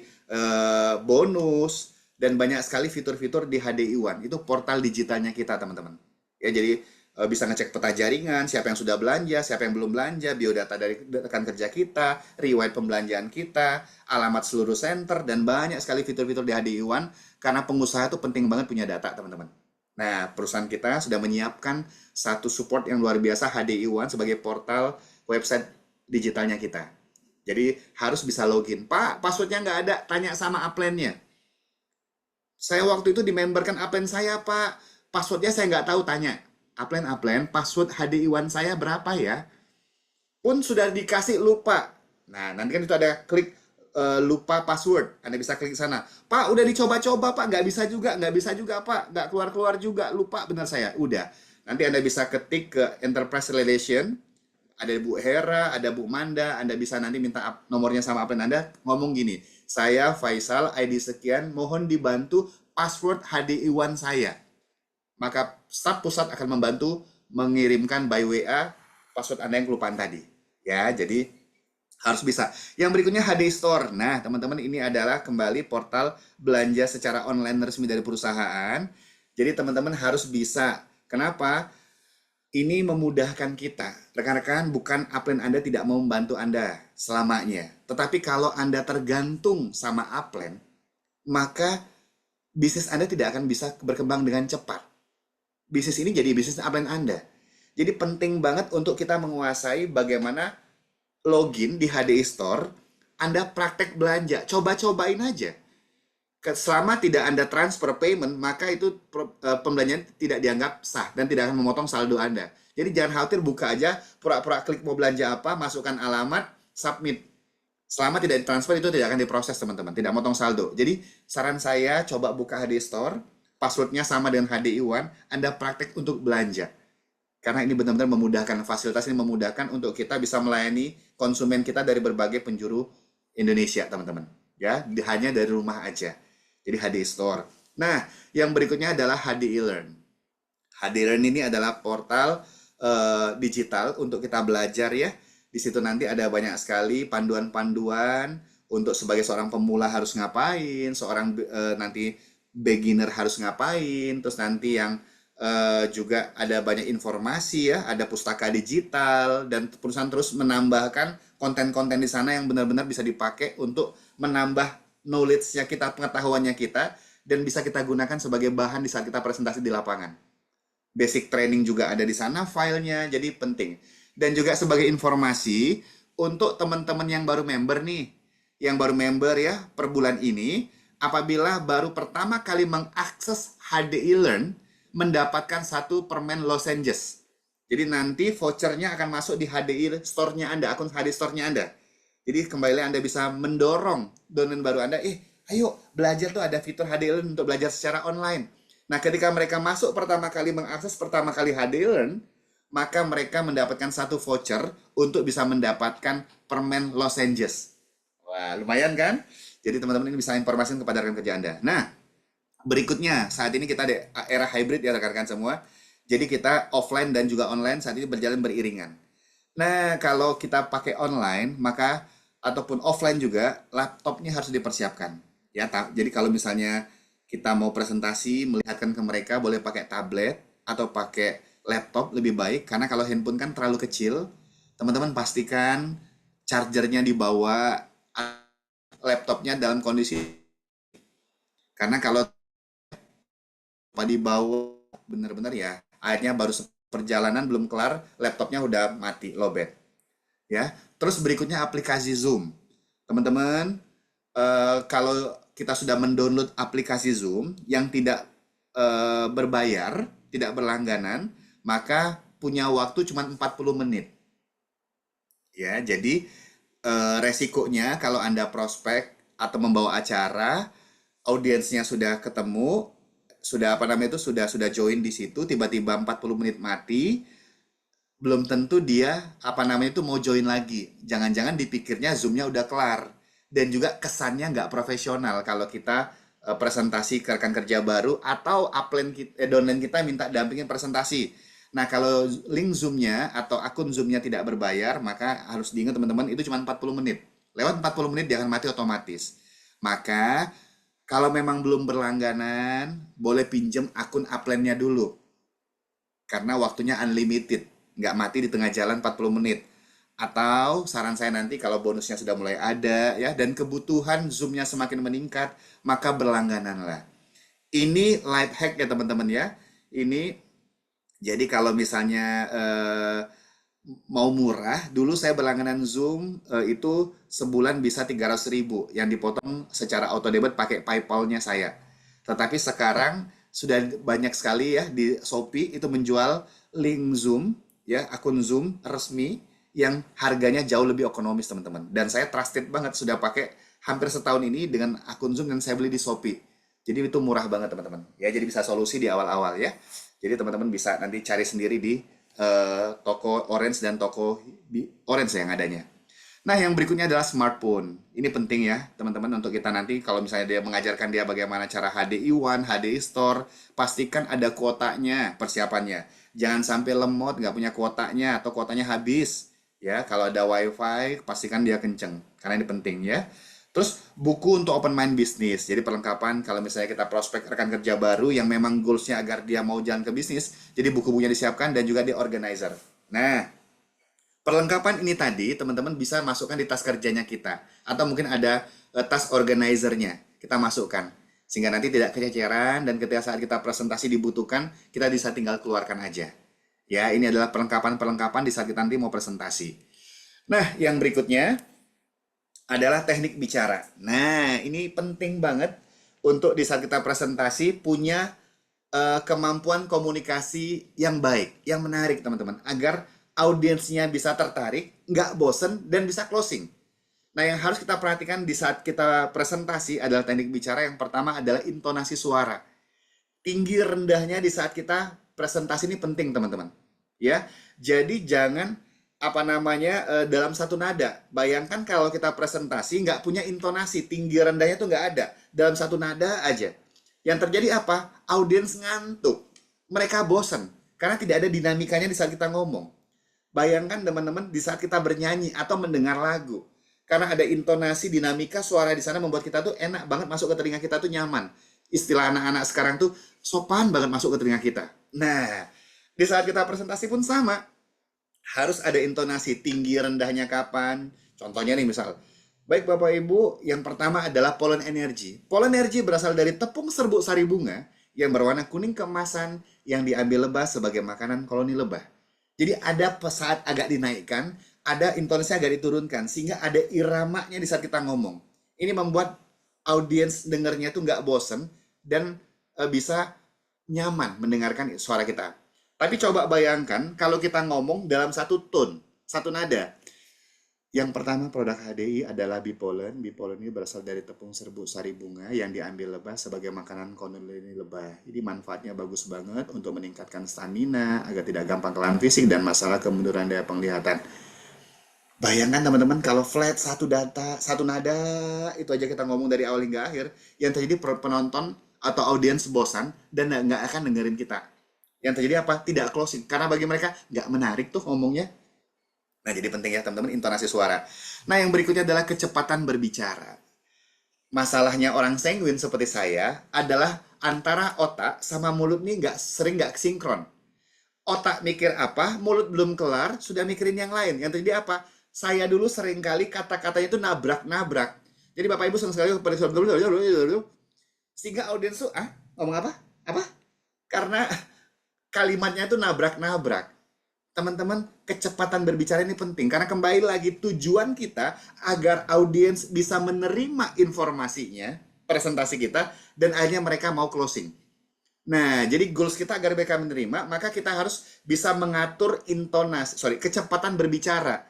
bonus, dan banyak sekali fitur-fitur di HDI One. Itu portal digitalnya kita, teman-teman. Ya, jadi bisa ngecek peta jaringan, siapa yang sudah belanja, siapa yang belum belanja, biodata dari rekan kerja kita, riwayat pembelanjaan kita, alamat seluruh center, dan banyak sekali fitur-fitur di HDI One, karena pengusaha itu penting banget punya data, teman-teman. Nah, perusahaan kita sudah menyiapkan satu support yang luar biasa, HDI One, sebagai portal website digitalnya kita. Jadi harus bisa login. Pak, passwordnya nggak ada, tanya sama upline-nya. Saya waktu itu dimemberkan upline saya, Pak. Passwordnya saya nggak tahu, tanya. Upline, password HDI One saya berapa ya? Pun sudah dikasih lupa. Nah, nanti kan itu ada klik lupa password. Anda bisa klik sana. Pak, udah dicoba-coba, Pak. Nggak bisa juga, Pak. Nggak keluar-keluar juga. Lupa benar saya. Udah. Nanti Anda bisa ketik ke Enterprise Relation. Ada Bu Hera, ada Bu Manda. Anda bisa nanti minta nomornya sama upline Anda. Ngomong gini, saya Faisal, ID sekian, mohon dibantu password HDI One saya. Maka staf pusat akan membantu mengirimkan by WA password Anda yang kelupaan tadi. Ya, jadi harus bisa. Yang berikutnya HD Store. Nah, teman-teman, ini adalah kembali portal belanja secara online resmi dari perusahaan. Jadi teman-teman harus bisa. Kenapa? Ini memudahkan kita. Rekan-rekan, bukan upline Anda tidak mau membantu Anda selamanya. Tetapi kalau Anda tergantung sama upline, maka bisnis Anda tidak akan bisa berkembang dengan cepat. Bisnis ini jadi bisnis upline Anda. Jadi penting banget untuk kita menguasai bagaimana login di HDI Store, Anda praktek belanja, coba-cobain aja. Selama tidak Anda transfer payment, maka itu pembelanjaan tidak dianggap sah dan tidak akan memotong saldo Anda. Jadi jangan khawatir, buka aja, pura-pura klik mau belanja apa, masukkan alamat, submit. Selama tidak ditransfer, itu tidak akan diproses, teman-teman, tidak motong saldo. Jadi saran saya, coba buka HDI Store, passwordnya sama dengan HDI One, Anda praktek untuk belanja. Karena ini benar-benar memudahkan, fasilitas ini memudahkan untuk kita bisa melayani konsumen kita dari berbagai penjuru Indonesia, teman-teman. Ya, hanya dari rumah aja. Jadi HDI Store. Nah, yang berikutnya adalah HDI Learn. HDI Learn ini adalah portal digital untuk kita belajar ya. Di situ nanti ada banyak sekali panduan-panduan untuk sebagai seorang pemula harus ngapain, seorang nanti beginner harus ngapain, terus nanti yang juga ada banyak informasi ya, ada pustaka digital, dan perusahaan terus menambahkan konten-konten di sana yang benar-benar bisa dipakai untuk menambah knowledge-nya kita, pengetahuannya kita, dan bisa kita gunakan sebagai bahan di saat kita presentasi di lapangan. Basic training juga ada di sana filenya, jadi penting. Dan juga sebagai informasi untuk teman-teman yang baru member nih, yang baru member ya per bulan ini, apabila baru pertama kali mengakses HDI Learn, mendapatkan satu permen lozenges. Jadi nanti vouchernya akan masuk di HDI Store-nya Anda, akun HDI Store-nya Anda. Jadi kembali Anda bisa mendorong downline baru Anda, ayo belajar tuh ada fitur HD Learn untuk belajar secara online. Nah, ketika mereka masuk pertama kali mengakses pertama kali HD Learn, maka mereka mendapatkan satu voucher untuk bisa mendapatkan permen lozenges. Wah, lumayan kan? Jadi teman-teman ini bisa informasikan kepada rekan kerja Anda. Nah, berikutnya, saat ini kita ada era hybrid ya rekan-rekan semua. Jadi kita offline dan juga online saat ini berjalan beriringan. Nah, kalau kita pakai online, maka ataupun offline juga, laptopnya harus dipersiapkan. Ya, jadi kalau misalnya kita mau presentasi, melihatkan ke mereka, boleh pakai tablet atau pakai laptop lebih baik. Karena kalau handphone kan terlalu kecil, teman-teman pastikan chargernya dibawa, laptopnya dalam kondisi. Karena kalau dibawa bener-bener ya, akhirnya baru perjalanan belum kelar, laptopnya udah mati, lowbat. Ya, terus berikutnya aplikasi Zoom. Teman-teman, kalau kita sudah mendownload aplikasi Zoom yang tidak berbayar, tidak berlangganan, maka punya waktu cuma 40 menit. Ya, jadi resikonya kalau Anda prospek atau membawa acara, audiensnya sudah ketemu, sudah apa namanya itu sudah join di situ, tiba-tiba 40 menit mati, belum tentu dia apa namanya itu mau join lagi. Jangan-jangan dipikirnya Zoom-nya udah kelar. Dan juga kesannya nggak profesional kalau kita presentasi ke rekan kerja baru atau upline kita, downline kita minta dampingin presentasi. Nah, kalau link Zoom-nya atau akun Zoom-nya tidak berbayar, maka harus diingat teman-teman itu cuma 40 menit. Lewat 40 menit dia akan mati otomatis. Maka kalau memang belum berlangganan, boleh pinjem akun upline-nya dulu. Karena waktunya unlimited, nggak mati di tengah jalan 40 menit. Atau saran saya nanti kalau bonusnya sudah mulai ada ya dan kebutuhan Zoom-nya semakin meningkat, maka berlangganan lah. Ini life hack ya teman-teman ya. Ini jadi kalau misalnya mau murah, dulu saya berlangganan Zoom itu sebulan bisa 300.000 yang dipotong secara auto debit pakai PayPal-nya saya. Tetapi sekarang sudah banyak sekali ya di Shopee itu menjual link Zoom ya, akun Zoom resmi yang harganya jauh lebih ekonomis teman-teman. Dan saya trusted banget sudah pakai hampir setahun ini dengan akun Zoom yang saya beli di Shopee. Jadi itu murah banget teman-teman. Ya, jadi bisa solusi di awal-awal ya. Jadi teman-teman bisa nanti cari sendiri di toko Orange dan toko Orange yang adanya. Nah, yang berikutnya adalah smartphone. Ini penting ya, teman-teman, untuk kita nanti kalau misalnya dia mengajarkan dia bagaimana cara HDI One, HDI Store, pastikan ada kuotanya persiapannya. Jangan sampai lemot, nggak punya kuotanya, atau kuotanya habis. Ya, kalau ada WiFi, pastikan dia kenceng. Karena ini penting ya. Terus buku untuk open mind business. Jadi perlengkapan kalau misalnya kita prospek rekan kerja baru yang memang goalsnya agar dia mau jalan ke bisnis, jadi buku-bukunya disiapkan dan juga di organizer. Nah, perlengkapan ini tadi teman-teman bisa masukkan di tas kerjanya kita. Atau mungkin ada tas organizernya kita masukkan. Sehingga nanti tidak kececeran dan ketika saat kita presentasi dibutuhkan, kita bisa tinggal keluarkan aja. Ya, ini adalah perlengkapan-perlengkapan di saat kita nanti mau presentasi. Nah, yang berikutnya adalah teknik bicara. Nah, ini penting banget untuk di saat kita presentasi punya kemampuan komunikasi yang baik, yang menarik teman-teman, agar audiensnya bisa tertarik, nggak bosen, dan bisa closing. Nah, yang harus kita perhatikan di saat kita presentasi adalah teknik bicara. Yang pertama adalah intonasi suara. Tinggi rendahnya di saat kita presentasi ini penting teman-teman. Ya, jadi jangan apa namanya dalam satu nada. Bayangkan kalau kita presentasi nggak punya intonasi, tinggi rendahnya tuh nggak ada, dalam satu nada aja. Yang terjadi apa? Audiens ngantuk, mereka bosan karena tidak ada dinamikanya di saat kita ngomong. Bayangkan teman-teman di saat kita bernyanyi atau mendengar lagu, karena ada intonasi, dinamika suara di sana membuat kita tuh enak banget masuk ke telinga kita tuh nyaman. Istilah anak-anak sekarang tuh sopan banget masuk ke telinga kita. Nah, di saat kita presentasi pun sama, harus ada intonasi tinggi rendahnya kapan. Contohnya nih misal, baik Bapak Ibu, yang pertama adalah pollen energy. Pollen energy berasal dari tepung serbuk sari bunga yang berwarna kuning keemasan yang diambil lebah sebagai makanan koloni lebah. Jadi ada saat agak dinaikkan, ada intonasinya agak diturunkan, sehingga ada iramanya di saat kita ngomong. Ini membuat audiens dengarnya tuh nggak bosen dan bisa nyaman mendengarkan suara kita. Tapi coba bayangkan kalau kita ngomong dalam satu tone, satu nada. Yang pertama produk HDI adalah Bipolen. Bipolen ini berasal dari tepung serbuk sari bunga yang diambil lebah sebagai makanan koloni lebah. Jadi manfaatnya bagus banget untuk meningkatkan stamina agar tidak gampang kelelahan fisik dan masalah kemunduran daya penglihatan. Bayangkan teman-teman kalau flat satu data, satu nada, itu aja kita ngomong dari awal hingga akhir, yang terjadi penonton atau audiens bosan dan nggak akan dengerin kita. Yang terjadi apa? Tidak closing. Karena bagi mereka nggak menarik tuh ngomongnya. Nah, jadi penting ya teman-teman intonasi suara. Nah, yang berikutnya adalah kecepatan berbicara. Masalahnya orang sanguin seperti saya adalah antara otak sama mulut nih nggak sinkron. Otak mikir apa, mulut belum kelar, sudah mikirin yang lain. Yang terjadi apa? Saya dulu sering kali kata-katanya itu nabrak-nabrak. Jadi Bapak Ibu sering sekali sehingga audiens tuh, ngomong apa? Apa? Karena kalimatnya itu nabrak-nabrak. Teman-teman, kecepatan berbicara ini penting karena kembali lagi tujuan kita agar audiens bisa menerima informasinya, presentasi kita, dan akhirnya mereka mau closing. Nah, jadi goals kita agar mereka menerima, maka kita harus bisa mengatur kecepatan berbicara.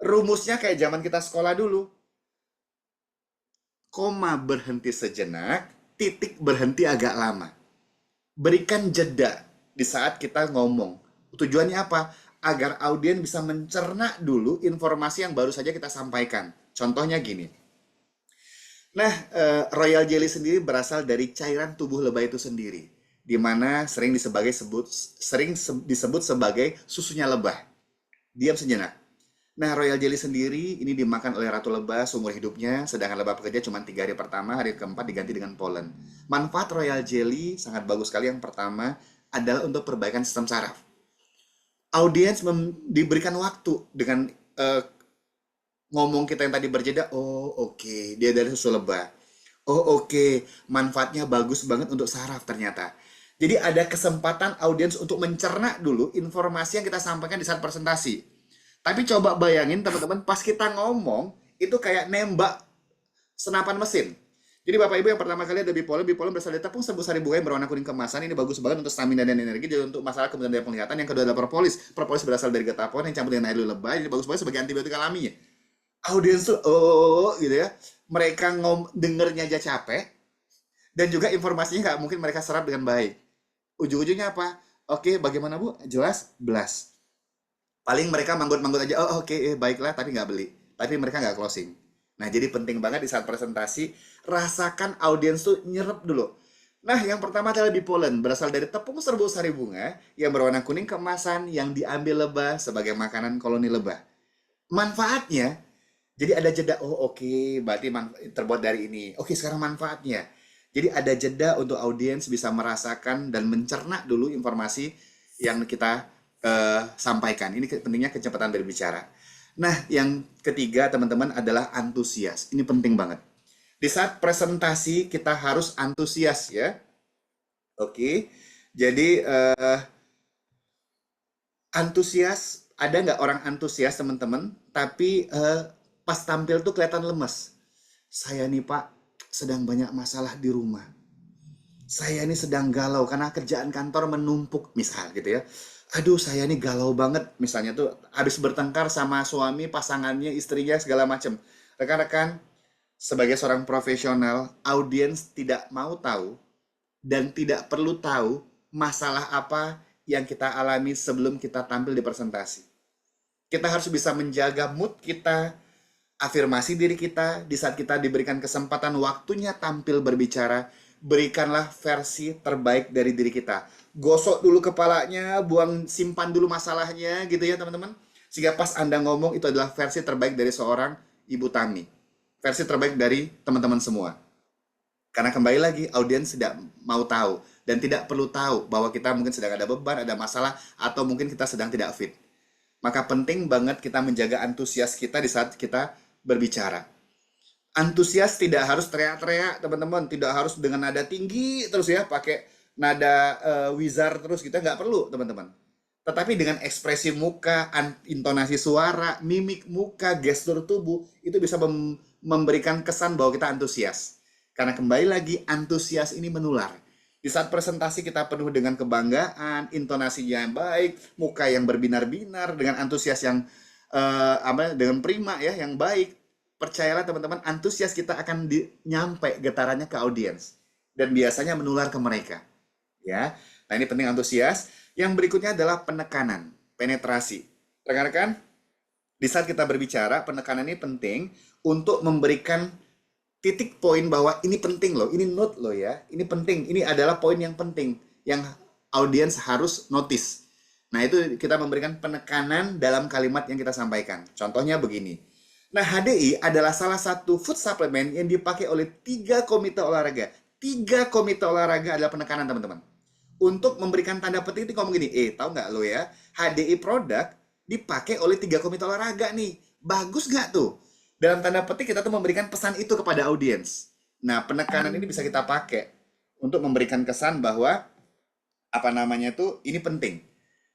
Rumusnya kayak zaman kita sekolah dulu. Koma berhenti sejenak, titik berhenti agak lama. Berikan jeda di saat kita ngomong. Tujuannya apa? Agar audiens bisa mencerna dulu informasi yang baru saja kita sampaikan. Contohnya gini. Nah, Royal Jelly sendiri berasal dari cairan tubuh lebah itu sendiri, di mana disebut sebagai susunya lebah. Diam sejenak. Nah, Royal Jelly sendiri ini dimakan oleh ratu lebah seumur hidupnya, sedangkan lebah pekerja cuma 3 hari pertama, hari keempat diganti dengan polen. Manfaat Royal Jelly sangat bagus sekali. Yang pertama adalah untuk perbaikan sistem saraf. Audiens diberikan waktu dengan ngomong kita yang tadi berjeda. Oh, oke, dia dari susu lebah. Oh, oke, manfaatnya bagus banget untuk saraf ternyata. Jadi ada kesempatan audiens untuk mencerna dulu informasi yang kita sampaikan di saat presentasi. Tapi coba bayangin teman-teman, pas kita ngomong, itu kayak nembak senapan mesin. Jadi Bapak Ibu yang pertama kali ada bipolen, bipolen berasal dari tepung serbuk sari bunga yang berwarna kuning kemasan. Ini bagus banget untuk stamina dan energi, jadi untuk masalah kemudian daya penglihatan. Yang kedua adalah propolis. Propolis berasal dari getah pohon yang campur dengan air lebah. Ini bagus banget sebagai antibiotik alaminya. Audiens tuh, gitu ya. Mereka dengernya aja capek, dan juga informasinya nggak mungkin mereka serap dengan baik. Ujung-ujungnya apa? Oke, bagaimana Bu? Jelas? Belas. Paling mereka manggut-manggut aja, oh oke, baiklah, tapi nggak beli. Tapi mereka nggak closing. Nah, jadi penting banget di saat presentasi, rasakan audiens tuh nyerap dulu. Nah, yang pertama adalah bipolen, berasal dari tepung serbuk sari bunga yang berwarna kuning keemasan yang diambil lebah sebagai makanan koloni lebah. Manfaatnya, jadi ada jeda, oh oke, berarti terbuat dari ini. Oke, sekarang manfaatnya. Jadi ada jeda untuk audiens bisa merasakan dan mencerna dulu informasi yang kita sampaikan. Ini pentingnya kecepatan berbicara. Nah, yang ketiga teman-teman adalah antusias. Ini penting banget. Di saat presentasi kita harus antusias ya. Oke. Jadi antusias, ada nggak orang antusias teman-teman, tapi pas tampil tuh kelihatan lemes. Saya nih Pak sedang banyak masalah di rumah. Saya ini sedang galau karena kerjaan kantor menumpuk misal gitu ya. Aduh saya ini galau banget misalnya tuh habis bertengkar sama suami, pasangannya, istrinya segala macam. Rekan-rekan, sebagai seorang profesional, audiens tidak mau tahu dan tidak perlu tahu masalah apa yang kita alami sebelum kita tampil di presentasi. Kita harus bisa menjaga mood kita, afirmasi diri kita di saat kita diberikan kesempatan waktunya tampil berbicara. Berikanlah versi terbaik dari diri kita. Gosok dulu kepalanya, simpan dulu masalahnya gitu ya teman-teman. Sehingga pas Anda ngomong itu adalah versi terbaik dari seorang Ibu Tami. Versi terbaik dari teman-teman semua. Karena kembali lagi, audiens tidak mau tahu dan tidak perlu tahu bahwa kita mungkin sedang ada beban, ada masalah, atau mungkin kita sedang tidak fit. Maka penting banget kita menjaga antusias kita di saat kita berbicara. Antusias tidak harus teriak-teriak, teman-teman. Tidak harus dengan nada tinggi terus ya, pakai nada wizard terus, kita nggak perlu, teman-teman. Tetapi dengan ekspresi muka, intonasi suara, mimik muka, gestur tubuh, itu bisa memberikan kesan bahwa kita antusias. Karena kembali lagi, antusias ini menular. Di saat presentasi kita penuh dengan kebanggaan, intonasinya yang baik, muka yang berbinar-binar, dengan antusias yang dengan prima ya, yang baik, percayalah teman-teman, antusias kita akan nyampe getarannya ke audiens dan biasanya menular ke mereka. Ya, nah ini penting antusias. Yang berikutnya adalah penekanan, penetrasi. Rekan-rekan, di saat kita berbicara, penekanan ini penting untuk memberikan titik poin bahwa ini penting loh, ini note loh ya, ini penting, ini adalah poin yang penting yang audiens harus notice. Nah itu kita memberikan penekanan dalam kalimat yang kita sampaikan. Contohnya begini. Nah HDI adalah salah satu food supplement yang dipakai oleh 3 komite olahraga. 3 komite olahraga adalah penekanan teman-teman. Untuk memberikan tanda petik itu ngomong gini, tahu nggak lo ya, HDI produk dipakai oleh 3 komite olahraga nih. Bagus nggak tuh? Dalam tanda petik kita tuh memberikan pesan itu kepada audiens. Nah, penekanan ini bisa kita pakai untuk memberikan kesan bahwa apa namanya tuh ini penting.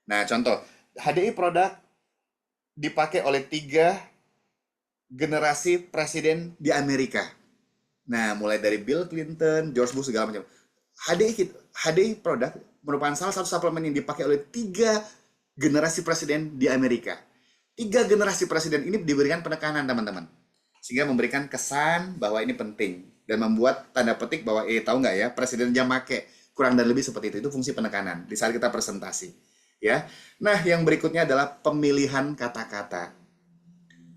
Nah, contoh HDI produk dipakai oleh 3 generasi presiden di Amerika. Nah, mulai dari Bill Clinton, George Bush segala macam. HDI produk merupakan salah satu suplemen yang dipakai oleh 3 generasi presiden di Amerika. 3 generasi presiden ini diberikan penekanan teman-teman, sehingga memberikan kesan bahwa ini penting dan membuat tanda petik bahwa tahu nggak ya, presiden jam make, kurang dan lebih seperti itu fungsi penekanan di saat kita presentasi ya. Nah yang berikutnya adalah pemilihan kata-kata.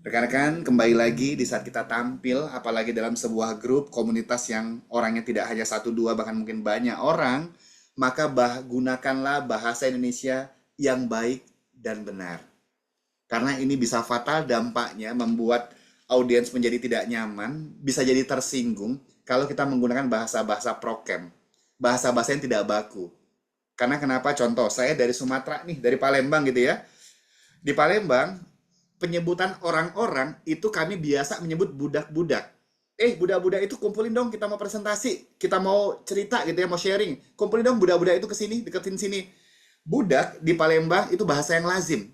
Rekan-rekan, kembali lagi di saat kita tampil, apalagi dalam sebuah grup komunitas yang orangnya tidak hanya 1, 2, bahkan mungkin banyak orang, maka gunakanlah bahasa Indonesia yang baik dan benar. Karena ini bisa fatal dampaknya, membuat audiens menjadi tidak nyaman, bisa jadi tersinggung kalau kita menggunakan bahasa-bahasa prokem, bahasa-bahasa yang tidak baku. Karena kenapa? Contoh, saya dari Sumatera nih, dari Palembang gitu ya. Di Palembang, penyebutan orang-orang itu kami biasa menyebut budak-budak. Budak-budak itu kumpulin dong, kita mau presentasi, kita mau cerita gitu ya, mau sharing. Kumpulin dong budak-budak itu ke sini, deketin sini. Budak di Palembang itu bahasa yang lazim.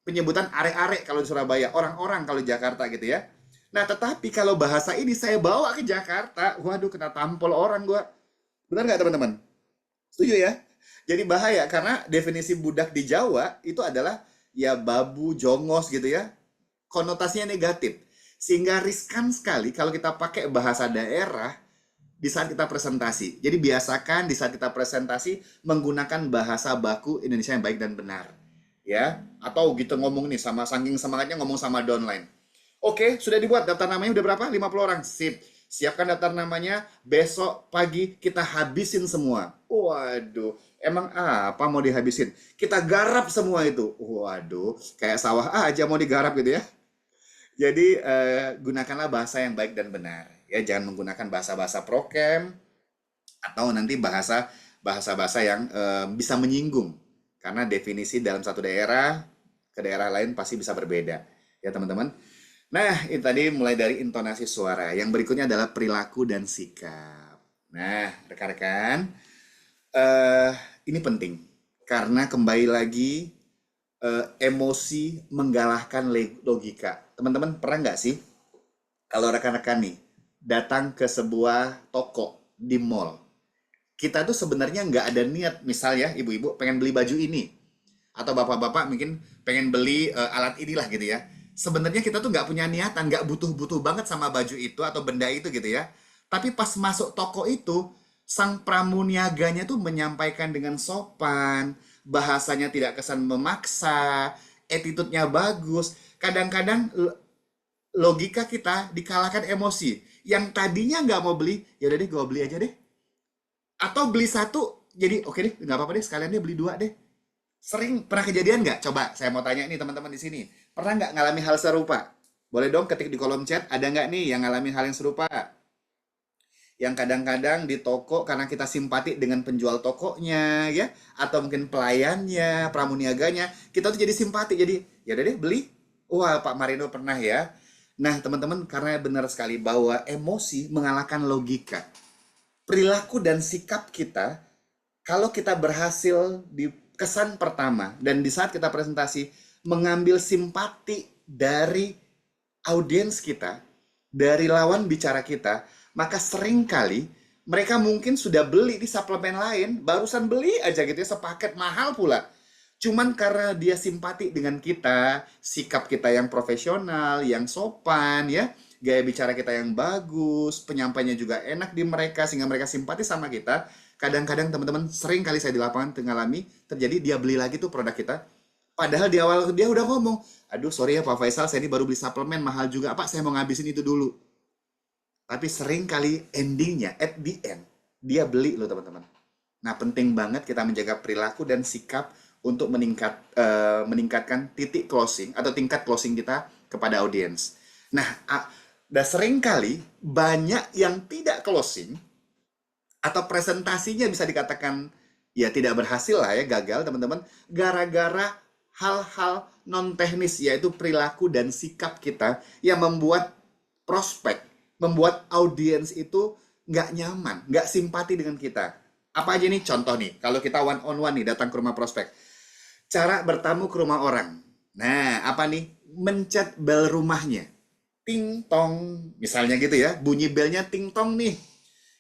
Penyebutan arek-arek kalau di Surabaya, orang-orang kalau di Jakarta gitu ya. Nah, tetapi kalau bahasa ini saya bawa ke Jakarta, waduh kena tampol orang gua. Benar nggak teman-teman? Setuju ya? Jadi bahaya karena definisi budak di Jawa itu adalah ya babu, jongos gitu ya. Konotasinya negatif. Sehingga riskan sekali kalau kita pakai bahasa daerah di saat kita presentasi. Jadi biasakan di saat kita presentasi menggunakan bahasa baku Indonesia yang baik dan benar. Ya, atau gitu ngomong nih sama saking semangatnya ngomong sama downline. Oke, sudah dibuat daftar namanya udah berapa? 50 orang. Sip. Siapkan daftar namanya, besok pagi kita habisin semua. Waduh, emang apa mau dihabisin? Kita garap semua itu. Waduh, kayak sawah aja mau digarap gitu ya. Jadi gunakanlah bahasa yang baik dan benar. Ya, jangan menggunakan bahasa-bahasa prokem atau nanti bahasa-bahasa yang bisa menyinggung. Karena definisi dalam satu daerah ke daerah lain pasti bisa berbeda. Ya, teman-teman. Nah, ini tadi mulai dari intonasi suara. Yang berikutnya adalah perilaku dan sikap. Nah, rekan-rekan, eh ini penting. Karena kembali lagi, emosi mengalahkan logika. Teman-teman, pernah nggak sih kalau rekan-rekan nih datang ke sebuah toko di mall, kita tuh sebenarnya nggak ada niat, misal ya ibu-ibu pengen beli baju ini, atau bapak-bapak mungkin pengen beli alat inilah gitu ya. Sebenarnya kita tuh nggak punya niatan, nggak butuh-butuh banget sama baju itu atau benda itu gitu ya. Tapi pas masuk toko itu, sang pramuniaganya tuh menyampaikan dengan sopan, bahasanya tidak kesan memaksa, attitude-nya bagus. Kadang-kadang logika kita dikalahkan emosi. Yang tadinya nggak mau beli, ya udah deh gue beli aja deh. Atau beli satu, jadi oke deh, nggak apa-apa deh, sekalian deh beli 2 deh. Sering pernah kejadian nggak? Coba saya mau tanya nih teman-teman di sini. Pernah nggak ngalami hal serupa? Boleh dong ketik di kolom chat, ada nggak nih yang ngalami hal yang serupa? Yang kadang-kadang di toko karena kita simpati dengan penjual tokonya ya, atau mungkin pelayannya, pramuniaganya, kita tuh jadi simpati, jadi ya udah deh beli. Wah, Pak Marino pernah ya. Nah, teman-teman, karena benar sekali bahwa emosi mengalahkan logika. Perilaku dan sikap kita, kalau kita berhasil di kesan pertama dan di saat kita presentasi mengambil simpati dari audiens kita, dari lawan bicara kita, maka seringkali mereka mungkin sudah beli di suplemen lain, barusan beli aja gitu ya, sepaket mahal pula. Cuman karena dia simpati dengan kita, sikap kita yang profesional, yang sopan, ya, gaya bicara kita yang bagus, penyampaiannya juga enak di mereka, sehingga mereka simpati sama kita. Kadang-kadang teman-teman, sering kali saya di lapangan mengalami, terjadi dia beli lagi tuh produk kita. Padahal di awal dia udah ngomong, aduh sorry ya Pak Faisal, saya ini baru beli suplemen mahal juga, Pak saya mau ngabisin itu dulu. Tapi sering kali endingnya, at the end, dia beli loh teman-teman. Nah, penting banget kita menjaga perilaku dan sikap untuk meningkatkan titik closing atau tingkat closing kita kepada audiens. Nah, dan sering kali banyak yang tidak closing atau presentasinya bisa dikatakan ya tidak berhasil lah ya, gagal teman-teman, gara-gara hal-hal non teknis yaitu perilaku dan sikap kita yang membuat prospek, membuat audiens itu nggak nyaman, nggak simpati dengan kita. Apa aja nih contoh nih, kalau kita one on one nih datang ke rumah prospek. Cara bertamu ke rumah orang. Nah, apa nih? Mencet bel rumahnya. Ting tong, misalnya gitu ya. Bunyi belnya ting tong nih.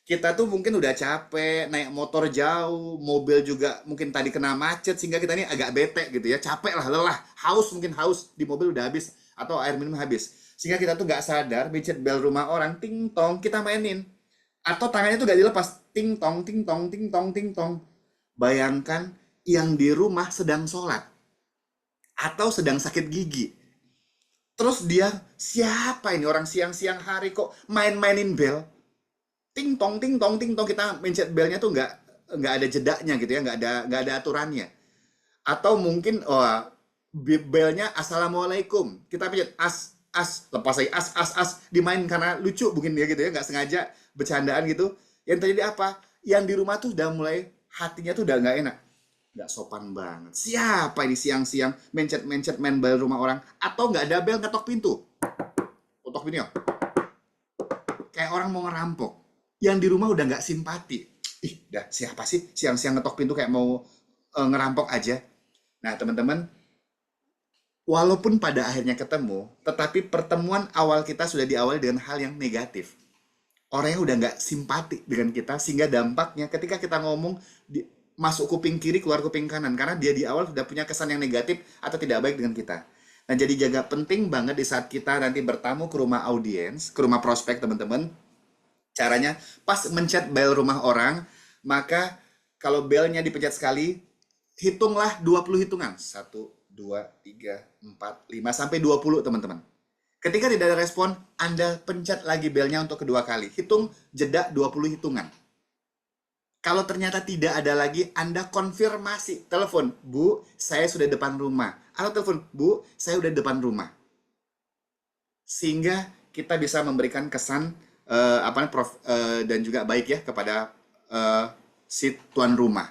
Kita tuh mungkin udah capek, naik motor jauh, mobil juga mungkin tadi kena macet, sehingga kita ini agak bete gitu ya. Capek lah, lelah, haus mungkin haus, di mobil udah habis, atau air minum habis. Sehingga kita tuh nggak sadar, mencet bel rumah orang, ting tong, kita mainin. Atau tangannya tuh gak dilepas, ting tong ting tong ting tong ting tong. Bayangkan yang di rumah sedang sholat atau sedang sakit gigi, terus dia, siapa ini orang siang-siang hari kok main-mainin bel, ting tong ting tong ting tong. Kita mencet belnya tuh nggak ada jedanya gitu ya, nggak ada aturannya. Atau mungkin belnya assalamualaikum, kita pencet as lepas lagi as dimain karena lucu mungkin dia gitu ya, nggak sengaja bercandaan gitu. Yang terjadi apa, yang di rumah tuh udah mulai hatinya tuh udah nggak enak, nggak sopan banget, siapa ini siang-siang mencet main bel rumah orang. Atau nggak ada bel, ngetok pintu, ketok pintu ya, kayak orang mau ngerampok. Yang di rumah udah nggak simpati, ih dah siapa sih siang-siang ngetok pintu kayak mau ngerampok aja. Nah teman-teman, walaupun pada akhirnya ketemu, tetapi pertemuan awal kita sudah diawali dengan hal yang negatif. Orangnya udah nggak simpati dengan kita, sehingga dampaknya ketika kita ngomong masuk kuping kiri keluar kuping kanan, karena dia di awal sudah punya kesan yang negatif atau tidak baik dengan kita. Nah jadi jaga, penting banget di saat kita nanti bertamu ke rumah audiens, ke rumah prospek teman-teman. Caranya pas mencet bel rumah orang, maka kalau belnya dipencet sekali, hitunglah 20 hitungan. 1, 2, 3, 4, 5 sampai 20 teman-teman. Ketika tidak ada respon, Anda pencet lagi belnya untuk kedua kali. Hitung jeda 20 hitungan. Kalau ternyata tidak ada lagi, Anda konfirmasi. Telepon, Bu, saya sudah depan rumah. Atau telepon, Bu, saya sudah depan rumah. Sehingga kita bisa memberikan kesan dan juga baik ya kepada si tuan rumah.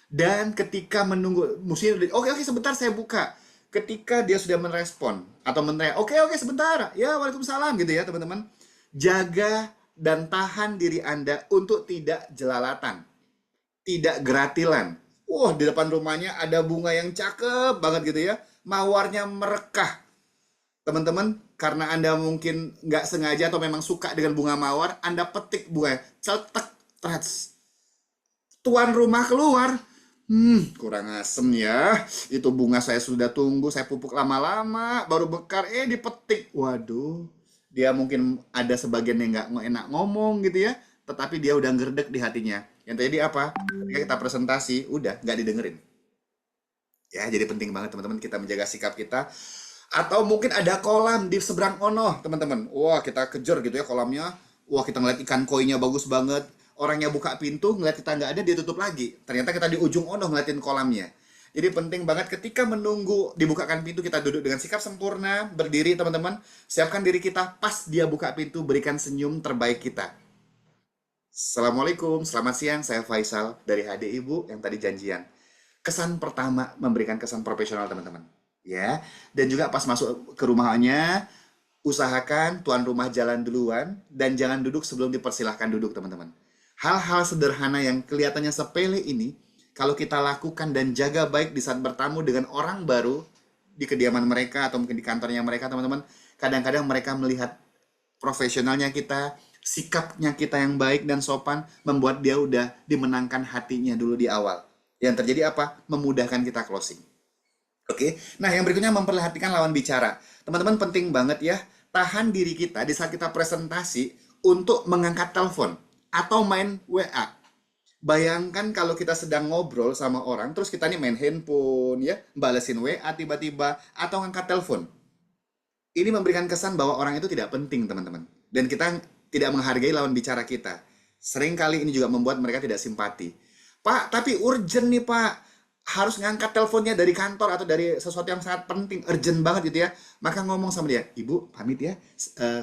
Dan ketika menunggu, mesti oke sebentar saya buka. Ketika dia sudah merespon atau menanya, oke sebentar, ya waalaikumsalam gitu ya teman-teman. Jaga dan tahan diri Anda untuk tidak jelalatan, tidak geratilan. Wah, di depan rumahnya ada bunga yang cakep banget gitu ya, mawarnya merekah. Teman-teman, karena Anda mungkin nggak sengaja atau memang suka dengan bunga mawar, Anda petik bunga, cetek, trats. Tuan rumah keluar, kurang asem ya. Itu bunga saya sudah tunggu, saya pupuk lama-lama, baru bekar, dipetik. Waduh, dia mungkin ada sebagian yang nggak enak ngomong gitu ya, tetapi dia udah ngerdek di hatinya. Yang terjadi apa? Ketika kita presentasi, udah nggak didengerin. Ya, jadi penting banget teman-teman kita menjaga sikap kita. Atau mungkin ada kolam di seberang ono, teman-teman. Wah, kita kejar gitu ya kolamnya. Wah, kita ngeliat ikan koinya bagus banget. Orangnya buka pintu, ngeliat kita nggak ada, dia tutup lagi. Ternyata kita di ujung ono ngeliatin kolamnya. Jadi penting banget ketika menunggu dibukakan pintu, kita duduk dengan sikap sempurna, berdiri teman-teman. Siapkan diri kita, pas dia buka pintu, berikan senyum terbaik kita. Assalamualaikum, selamat siang, saya Faisal dari HD Ibu yang tadi janjian. Kesan pertama, memberikan kesan profesional teman-teman. Ya, dan juga pas masuk ke rumahnya, usahakan tuan rumah jalan duluan, dan jangan duduk sebelum dipersilahkan duduk teman-teman. Hal-hal sederhana yang kelihatannya sepele ini, kalau kita lakukan dan jaga baik di saat bertamu dengan orang baru di kediaman mereka atau mungkin di kantornya mereka teman-teman, kadang-kadang mereka melihat profesionalnya kita, sikapnya kita yang baik dan sopan, membuat dia udah dimenangkan hatinya dulu di awal. Yang terjadi apa? Memudahkan kita closing. Oke, nah yang berikutnya memperhatikan lawan bicara. Teman-teman penting banget ya, tahan diri kita di saat kita presentasi untuk mengangkat telepon atau main WA. Bayangkan kalau kita sedang ngobrol sama orang, terus kita nih main handphone ya, balesin WA tiba-tiba, atau ngangkat telepon. Ini memberikan kesan bahwa orang itu tidak penting, teman-teman. Dan kita tidak menghargai lawan bicara kita. Seringkali ini juga membuat mereka tidak simpati. Pak, tapi urgent nih Pak. Harus ngangkat teleponnya dari kantor atau dari sesuatu yang sangat penting, urgent banget gitu ya. Maka ngomong sama dia, Ibu pamit ya,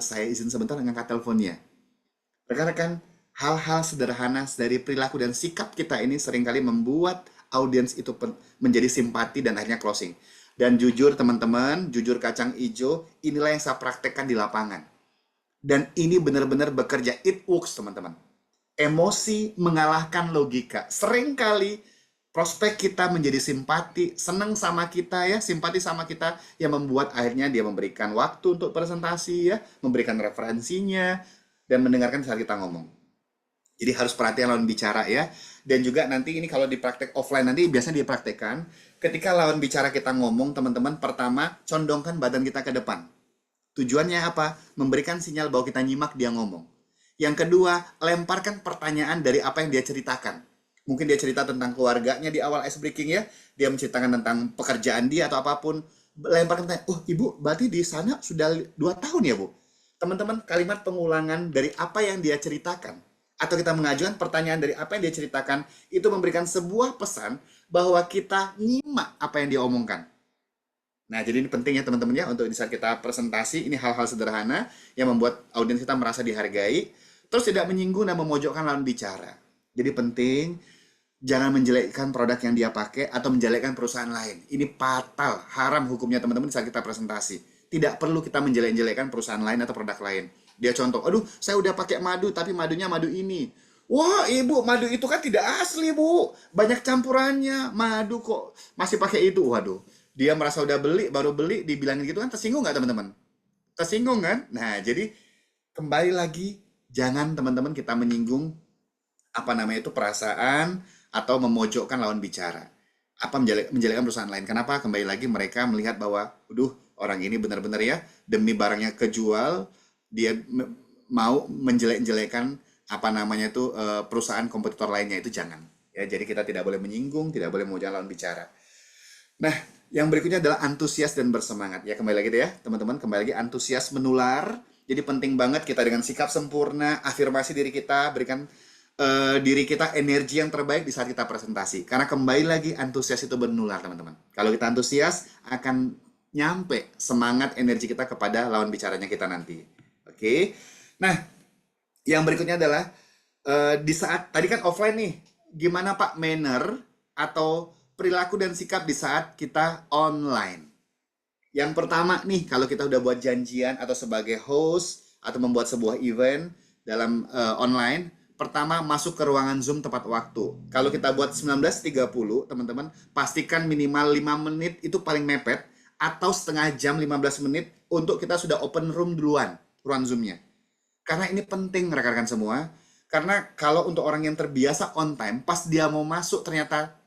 saya izin sebentar ngangkat teleponnya. Rekan-rekan, hal-hal sederhana dari perilaku dan sikap kita ini seringkali membuat audiens itu menjadi simpati dan akhirnya closing. Dan jujur teman-teman, jujur kacang ijo, inilah yang saya praktekkan di lapangan. Dan ini benar-benar bekerja, it works teman-teman. Emosi mengalahkan logika. Seringkali prospek kita menjadi simpati, senang sama kita ya, simpati sama kita yang membuat akhirnya dia memberikan waktu untuk presentasi ya, memberikan referensinya, dan mendengarkan saat kita ngomong. Jadi harus perhatian lawan bicara ya. Dan juga nanti ini kalau di praktek offline nanti biasanya dipraktekkan. Ketika lawan bicara kita ngomong, teman-teman, pertama condongkan badan kita ke depan. Tujuannya apa? Memberikan sinyal bahwa kita nyimak dia ngomong. Yang kedua, lemparkan pertanyaan dari apa yang dia ceritakan. Mungkin dia cerita tentang keluarganya di awal ice breaking ya. Dia menceritakan tentang pekerjaan dia atau apapun. Lemparkan pertanyaan, oh ibu berarti di sana sudah 2 tahun ya bu? Teman-teman, kalimat pengulangan dari apa yang dia ceritakan atau kita mengajukan pertanyaan dari apa yang dia ceritakan itu memberikan sebuah pesan bahwa kita nyimak apa yang dia omongkan. Nah, jadi ini penting ya teman-teman ya untuk di saat kita presentasi ini hal-hal sederhana yang membuat audiens kita merasa dihargai, terus tidak menyinggung dan memojokkan lawan bicara. Jadi penting jangan menjelekkan produk yang dia pakai atau menjelekkan perusahaan lain. Ini fatal, haram hukumnya teman-teman saat kita presentasi. Tidak perlu kita menjelek-jelekkan perusahaan lain atau produk lain. Dia contoh, aduh saya udah pakai madu tapi madunya madu ini. Wah ibu, madu itu kan tidak asli bu. Banyak campurannya, madu kok masih pakai itu. Waduh, dia merasa udah beli, baru beli, dibilangin gitu kan tersinggung nggak teman-teman? Tersinggung kan? Nah jadi kembali lagi, jangan teman-teman kita menyinggung apa namanya itu perasaan atau memojokkan lawan bicara apa menjelekkan perusahaan lain. Kenapa? Kembali lagi mereka melihat bahwa orang ini benar-benar ya demi barangnya kejual dia mau menjelek-jelekan apa namanya itu perusahaan kompetitor lainnya. Itu jangan ya. Jadi kita tidak boleh menyinggung, tidak boleh memojokkan lawan bicara. Nah, yang berikutnya adalah antusias dan bersemangat. Ya, kembali lagi deh ya, teman-teman. Kembali lagi antusias menular. Jadi penting banget kita dengan sikap sempurna, afirmasi diri kita, berikan diri kita energi yang terbaik di saat kita presentasi. Karena kembali lagi antusias itu menular, teman-teman. Kalau kita antusias, akan nyampe semangat energi kita kepada lawan bicaranya kita nanti. Oke. Nah, yang berikutnya adalah di saat tadi kan offline nih, gimana Pak manner atau perilaku dan sikap di saat kita online. Yang pertama nih, kalau kita udah buat janjian atau sebagai host atau membuat sebuah event dalam online, pertama masuk ke ruangan Zoom tepat waktu. Kalau kita buat 19.30, teman-teman, pastikan minimal 5 menit itu paling mepet atau setengah jam 15 menit untuk kita sudah open room duluan, ruang Zoom-nya. Karena ini penting rekan-rekan semua. Karena kalau untuk orang yang terbiasa on time, pas dia mau masuk ternyata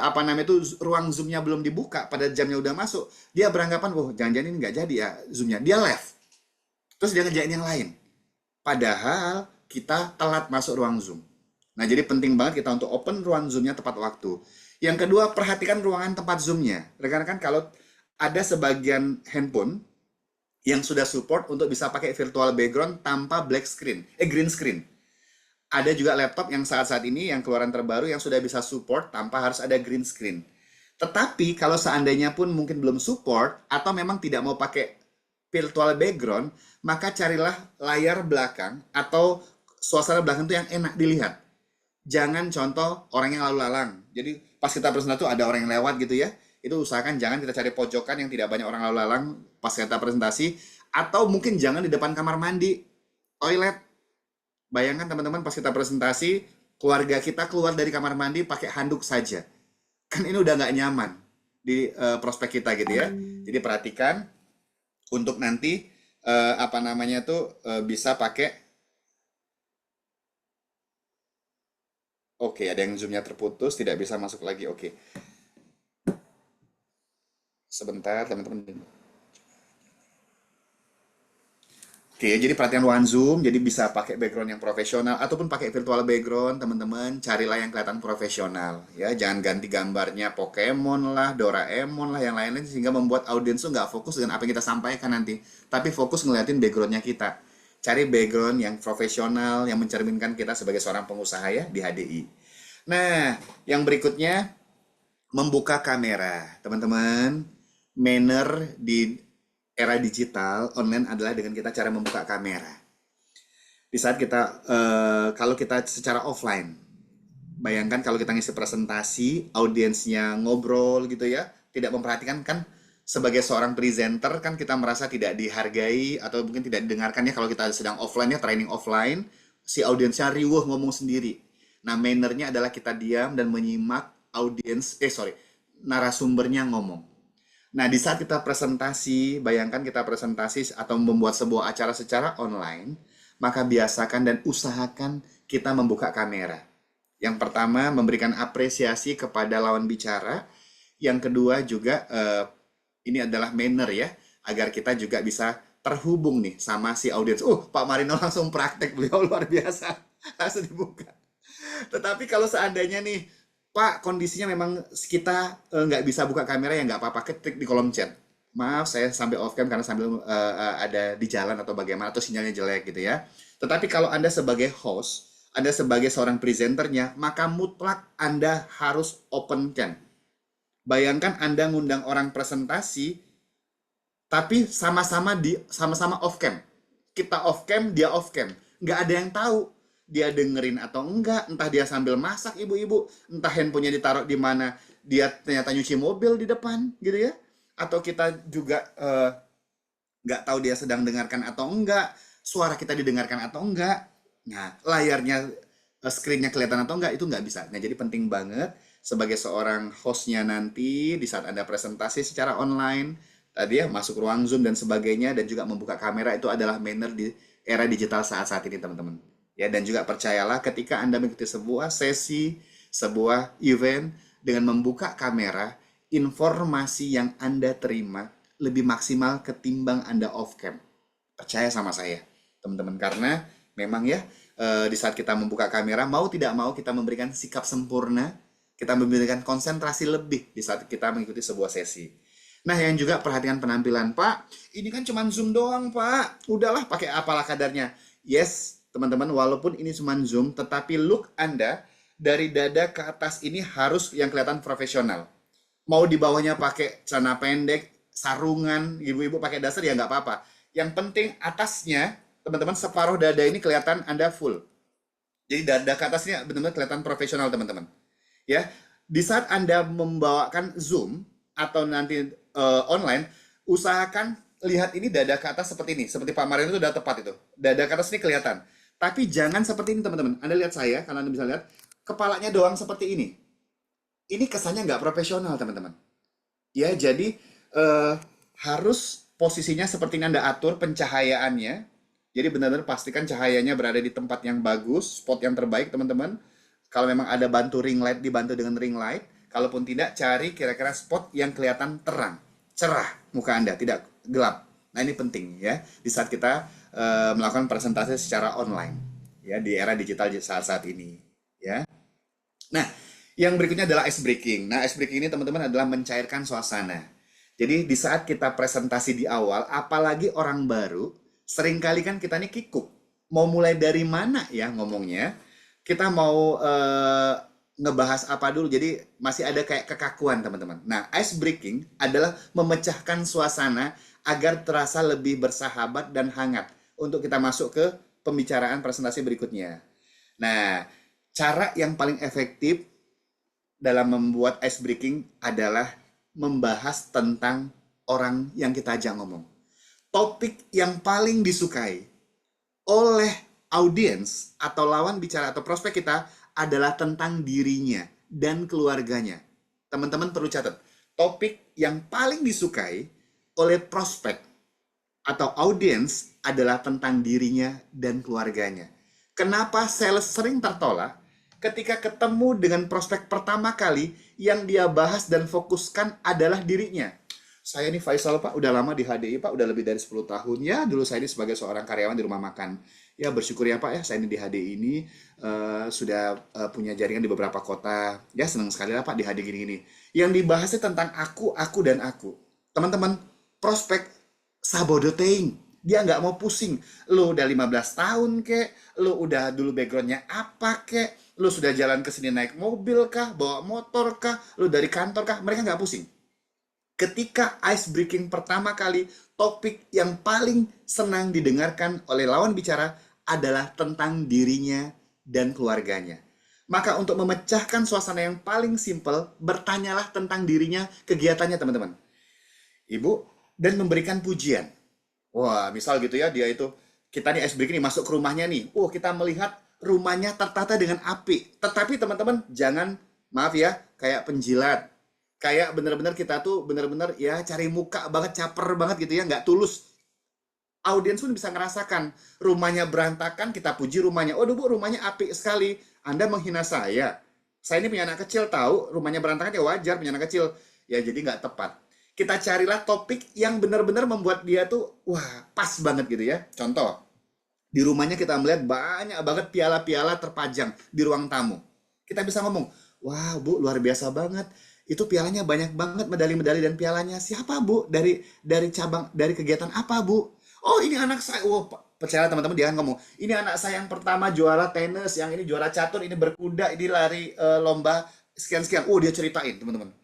apa namanya itu ruang zoomnya belum dibuka pada jamnya udah masuk, dia beranggapan, wah jangan-jangan ini nggak jadi ya zoomnya, dia left, terus dia ngerjain yang lain. Padahal kita telat masuk ruang zoom. Nah jadi penting banget kita untuk open ruang zoomnya tepat waktu. Yang kedua, perhatikan ruangan tempat zoomnya. Rekan-rekan kalau ada sebagian handphone yang sudah support untuk bisa pakai virtual background tanpa green screen. Ada juga laptop yang saat-saat ini yang keluaran terbaru yang sudah bisa support tanpa harus ada green screen. Tetapi kalau seandainya pun mungkin belum support atau memang tidak mau pakai virtual background, maka carilah layar belakang atau suasana belakang itu yang enak dilihat. Jangan contoh orang yang lalu lalang. Jadi pas kita presentasi ada orang yang lewat gitu ya. Itu usahakan jangan kita cari pojokan yang tidak banyak orang lalu lalang pas kita presentasi. Atau mungkin jangan di depan kamar mandi, toilet. Bayangkan teman-teman pas kita presentasi, keluarga kita keluar dari kamar mandi pakai handuk saja. Kan ini udah nggak nyaman di prospek kita gitu ya. Jadi perhatikan untuk nanti apa namanya tuh bisa pakai. Oke, ada yang zoomnya terputus, tidak bisa masuk lagi. Oke. Sebentar, teman-teman. Oke, jadi perhatian One Zoom, jadi bisa pakai background yang profesional ataupun pakai virtual background, teman-teman. Carilah yang kelihatan profesional, ya. Jangan ganti gambarnya Pokemon lah, Doraemon lah, yang lain-lain sehingga membuat audiens tuh nggak fokus dengan apa yang kita sampaikan nanti, tapi fokus ngeliatin backgroundnya kita. Cari background yang profesional, yang mencerminkan kita sebagai seorang pengusaha ya di HDI. Nah, yang berikutnya membuka kamera, teman-teman. Manner di era digital online adalah dengan kita cara membuka kamera. Di saat kita kalau kita secara offline, bayangkan kalau kita ngisi presentasi, audiensnya ngobrol gitu ya, tidak memperhatikan kan sebagai seorang presenter kan kita merasa tidak dihargai atau mungkin tidak didengarkan ya kalau kita sedang offline ya, training offline, si audiensnya riuh ngomong sendiri. Nah, mannernya adalah kita diam dan menyimak narasumbernya ngomong. Nah, di saat kita presentasi, bayangkan kita presentasi atau membuat sebuah acara secara online, maka biasakan dan usahakan kita membuka kamera. Yang pertama, memberikan apresiasi kepada lawan bicara. Yang kedua juga, ini adalah manner ya, agar kita juga bisa terhubung nih sama si audiens. Pak Marino langsung praktek, beliau luar biasa. Langsung dibuka. Tetapi kalau seandainya nih, Pak, kondisinya memang kita nggak bisa buka kamera ya nggak apa-apa, ketik di kolom chat. Maaf, saya sampai off cam karena sambil ada di jalan atau bagaimana, atau sinyalnya jelek gitu ya. Tetapi kalau Anda sebagai host, Anda sebagai seorang presenternya, maka mutlak Anda harus open cam. Bayangkan Anda ngundang orang presentasi, tapi sama-sama off cam. Kita off cam, dia off cam. Nggak ada yang tahu dia dengerin atau enggak, entah dia sambil masak ibu-ibu, entah handphonenya ditaruh di mana, dia ternyata nyuci mobil di depan gitu ya, atau kita juga nggak tahu dia sedang dengarkan atau enggak, suara kita didengarkan atau enggak, nah layarnya screennya kelihatan atau enggak, itu nggak bisa. Nah, jadi penting banget sebagai seorang hostnya nanti di saat Anda presentasi secara online, tadi ya masuk ruang Zoom dan sebagainya, dan juga membuka kamera, itu adalah manner di era digital saat-saat ini teman-teman. Ya, dan juga percayalah ketika Anda mengikuti sebuah sesi, sebuah event dengan membuka kamera, informasi yang Anda terima lebih maksimal ketimbang Anda off cam. Percaya sama saya, teman-teman, karena memang ya di saat kita membuka kamera, mau tidak mau kita memberikan sikap sempurna, kita memberikan konsentrasi lebih di saat kita mengikuti sebuah sesi. Nah, yang juga perhatikan penampilan, Pak. Ini kan cuma Zoom doang, Pak. Udahlah, pakai apalah kadarnya. Yes, teman-teman, walaupun ini cuma Zoom, tetapi look Anda dari dada ke atas ini harus yang kelihatan profesional. Mau di bawahnya pakai celana pendek, sarungan, ibu-ibu pakai dasar ya nggak apa-apa. Yang penting atasnya, teman-teman, separuh dada ini kelihatan Anda full. Jadi dada ke atasnya benar-benar kelihatan profesional, teman-teman. Ya, di saat Anda membawakan Zoom atau nanti online, usahakan lihat ini dada ke atas seperti ini. Seperti Pak Marino itu udah tepat itu. Dada ke atas ini kelihatan. Tapi jangan seperti ini, teman-teman. Anda lihat saya, karena Anda bisa lihat, kepalanya doang seperti ini. Ini kesannya nggak profesional, teman-teman. Ya, jadi harus posisinya seperti ini Anda atur pencahayaannya. Jadi benar-benar pastikan cahayanya berada di tempat yang bagus, spot yang terbaik, teman-teman. Kalau memang ada bantu ring light, dibantu dengan ring light. Kalaupun tidak, cari kira-kira spot yang kelihatan terang, cerah muka Anda, tidak gelap. Nah, ini penting ya di saat kita melakukan presentasi secara online ya di era digital saat-saat ini ya. Nah, yang berikutnya adalah ice breaking. Nah, ice breaking ini teman-teman adalah mencairkan suasana. Jadi di saat kita presentasi di awal, apalagi orang baru, seringkali kan kita nih kikuk. Mau mulai dari mana ya ngomongnya? Kita mau ngebahas apa dulu? Jadi masih ada kayak kekakuan teman-teman. Nah, ice breaking adalah memecahkan suasana agar terasa lebih bersahabat dan hangat untuk kita masuk ke pembicaraan presentasi berikutnya. Nah, cara yang paling efektif dalam membuat ice breaking adalah membahas tentang orang yang kita ajak ngomong. Topik yang paling disukai oleh audiens atau lawan bicara atau prospek kita adalah tentang dirinya dan keluarganya. Teman-teman perlu catat, topik yang paling disukai oleh prospek atau audiens adalah tentang dirinya dan keluarganya. Kenapa sales sering tertolak? Ketika ketemu dengan prospek pertama kali, yang dia bahas dan fokuskan adalah dirinya. Saya ini Faisal Pak, udah lama di HDI Pak, udah lebih dari 10 tahun. Ya, dulu saya ini sebagai seorang karyawan di rumah makan. Ya, bersyukur ya Pak ya, saya ini di HDI ini sudah punya jaringan di beberapa kota. Ya, senang sekali lah Pak di HDI gini-gini. Yang dibahasnya tentang aku, dan aku. Teman-teman, prospek sabodo teing. Dia nggak mau pusing. Lu udah 15 tahun kek, lu udah dulu backgroundnya apa kek, lu sudah jalan ke sini naik mobil kah, bawa motor kah, lu dari kantor kah, mereka nggak pusing. Ketika ice breaking pertama kali, topik yang paling senang didengarkan oleh lawan bicara adalah tentang dirinya dan keluarganya. Maka untuk memecahkan suasana yang paling simpel, bertanyalah tentang dirinya, kegiatannya teman-teman. Ibu, dan memberikan pujian. Wah, misal gitu ya, dia itu, kita nih ice breaking nih masuk ke rumahnya nih. Kita melihat rumahnya tertata dengan api. Tetapi teman-teman, jangan, maaf ya, kayak penjilat, kayak bener-bener kita tuh bener-bener ya cari muka banget, caper banget gitu ya, nggak tulus. Audiens pun bisa ngerasakan rumahnya berantakan, kita puji rumahnya. Oh, bu, rumahnya apik sekali. Anda menghina saya. Saya ini punya anak kecil, tahu rumahnya berantakan ya wajar, punya anak kecil. Ya jadi nggak tepat. Kita carilah topik yang benar-benar membuat dia tuh wah pas banget gitu ya. Contoh, di rumahnya kita melihat banyak banget piala-piala terpajang di ruang tamu. Kita bisa ngomong, wah bu luar biasa banget. Itu pialanya banyak banget, medali-medali dan pialanya. Siapa bu? Dari cabang, dari kegiatan apa bu? Oh ini anak saya. Wah, percaya teman-teman, dia ngomong, ini anak saya yang pertama juara tenis, yang ini juara catur, ini berkuda, ini lari lomba sekian-sekian. Oh dia ceritain teman-teman.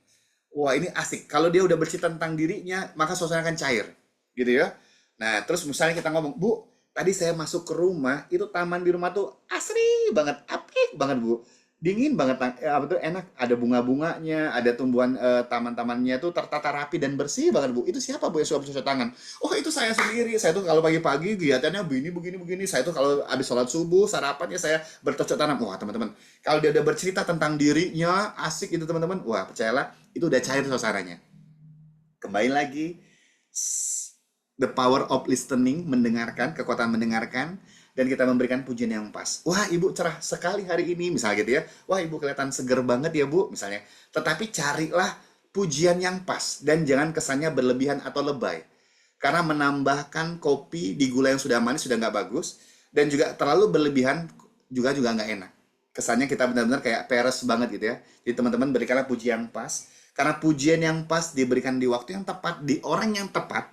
Wah ini asik. Kalau dia udah bercerita tentang dirinya, maka suasana akan cair, gitu ya. Nah terus misalnya kita ngomong, bu, tadi saya masuk ke rumah, itu taman di rumah tuh asri banget, apik banget bu, dingin banget, apa tuh enak, ada bunga-bunganya, ada tumbuhan taman-tamannya tuh tertata rapi dan bersih banget bu. Itu siapa bu yang suka bercocok tangan? Oh itu saya sendiri. Saya tuh kalau pagi-pagi kegiatannya begini begini begini. Saya tuh kalau habis sholat subuh sarapannya saya bercocok tanam. Wah teman-teman, kalau dia udah bercerita tentang dirinya asik itu teman-teman, wah percayalah itu udah cair suasananya. Kembali lagi, the power of listening, mendengarkan, kekuatan mendengarkan, dan kita memberikan pujian yang pas. Wah, ibu cerah sekali hari ini, misalnya gitu ya. Wah, ibu kelihatan seger banget ya, bu, misalnya. Tetapi carilah pujian yang pas, dan jangan kesannya berlebihan atau lebay. Karena menambahkan kopi di gula yang sudah manis sudah nggak bagus, dan juga terlalu berlebihan juga nggak enak. Kesannya kita benar-benar kayak peres banget gitu ya. Jadi teman-teman berikanlah pujian yang pas, karena pujian yang pas diberikan di waktu yang tepat, di orang yang tepat,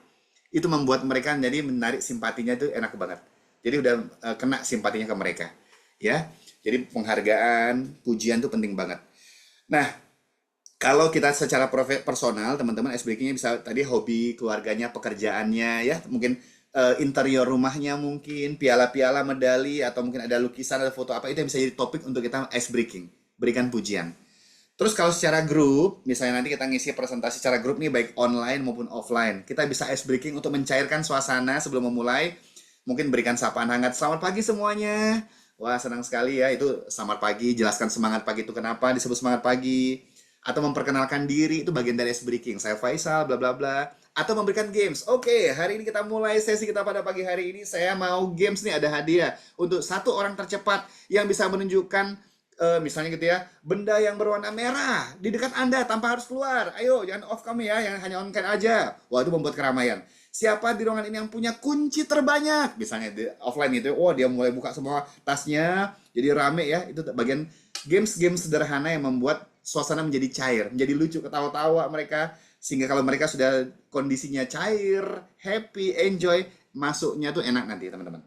itu membuat mereka jadi menarik simpatinya itu enak banget. Jadi udah kena simpatinya ke mereka. Ya. Jadi penghargaan, pujian itu penting banget. Nah, kalau kita secara personal, teman-teman ice breakingnya bisa tadi hobi keluarganya, pekerjaannya ya, mungkin interior rumahnya mungkin, piala-piala, medali, atau mungkin ada lukisan, ada foto apa, itu yang bisa jadi topik untuk kita ice breaking. Berikan pujian. Terus kalau secara grup, misalnya nanti kita ngisi presentasi secara grup nih, baik online maupun offline, kita bisa ice breaking untuk mencairkan suasana sebelum memulai. Mungkin berikan sapaan hangat, selamat pagi semuanya. Wah, senang sekali ya, itu selamat pagi, jelaskan semangat pagi itu kenapa disebut semangat pagi. Atau memperkenalkan diri, itu bagian dari ice breaking. Saya Faisal, bla bla bla. Atau memberikan games. Oke, hari ini kita mulai sesi kita pada pagi hari ini. Saya mau games nih, ada hadiah. Untuk satu orang tercepat yang bisa menunjukkan misalnya gitu ya, benda yang berwarna merah di dekat Anda tanpa harus keluar. Ayo, jangan off kami ya, yang hanya on cam aja. Wah, itu membuat keramaian. Siapa di ruangan ini yang punya kunci terbanyak? Misalnya di offline itu, wah dia mulai buka semua tasnya, jadi rame ya. Itu bagian games-games sederhana yang membuat suasana menjadi cair, menjadi lucu, ketawa-tawa mereka. Sehingga kalau mereka sudah kondisinya cair, happy, enjoy, masuknya tuh enak nanti teman-teman.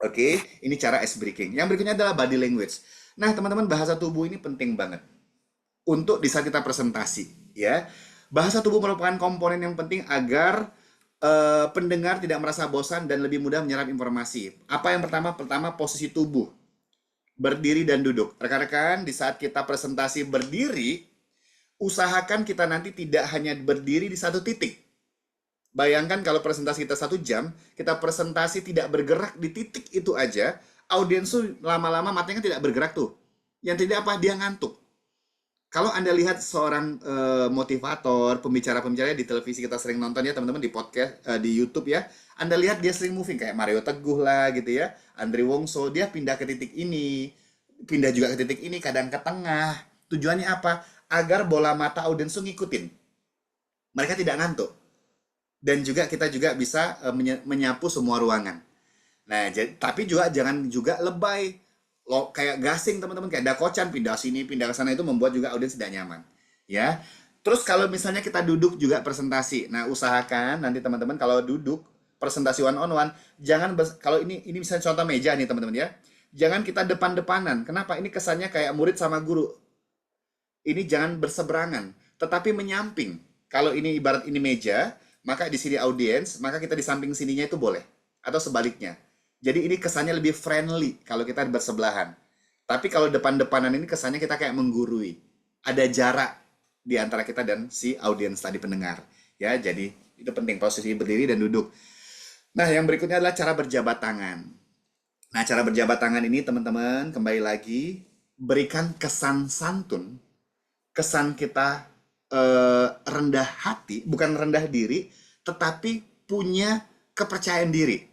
Oke, ini cara ice breaking. Yang berikutnya adalah body language. Nah, teman-teman, bahasa tubuh ini penting banget untuk di saat kita presentasi, ya. Bahasa tubuh merupakan komponen yang penting agar pendengar tidak merasa bosan dan lebih mudah menyerap informasi. Apa yang pertama? Pertama, posisi tubuh. Berdiri dan duduk. Rekan-rekan, di saat kita presentasi berdiri, usahakan kita nanti tidak hanya berdiri di satu titik. Bayangkan kalau presentasi kita 1 jam, kita presentasi tidak bergerak di titik itu aja, audiens tuh lama-lama matanya tidak bergerak tuh. Yang tidak apa, dia ngantuk. Kalau Anda lihat seorang motivator, pembicara-pembicara di televisi kita sering nonton ya teman-teman, di podcast, di YouTube ya, Anda lihat dia sering moving kayak Mario Teguh lah gitu ya, Andre Wongso, dia pindah ke titik ini, pindah juga ke titik ini, kadang ke tengah. Tujuannya apa? Agar bola mata audiens tuh ngikutin. Mereka tidak ngantuk. Dan juga kita juga bisa menyapu semua ruangan. Nah, tapi juga jangan juga lebay. Lo kayak gasing teman-teman, kayak dakocan pindah sini, pindah ke sana, itu membuat juga audiens tidak nyaman. Ya. Terus kalau misalnya kita duduk juga presentasi. Nah, usahakan nanti teman-teman kalau duduk presentasi one on one, jangan kalau ini misalnya contoh meja nih teman-teman ya. Jangan kita depan-depanan. Kenapa? Ini kesannya kayak murid sama guru. Ini jangan berseberangan, tetapi menyamping. Kalau ini ibarat ini meja, maka di sini audiens, maka kita di samping sininya itu boleh. Atau sebaliknya. Jadi ini kesannya lebih friendly kalau kita bersebelahan. Tapi kalau depan-depanan ini kesannya kita kayak menggurui. Ada jarak di antara kita dan si audiens tadi, pendengar. Ya, jadi itu penting, posisi berdiri dan duduk. Nah, yang berikutnya adalah cara berjabat tangan. Nah, cara berjabat tangan ini teman-teman, kembali lagi, berikan kesan santun, kesan kita rendah hati, bukan rendah diri, tetapi punya kepercayaan diri.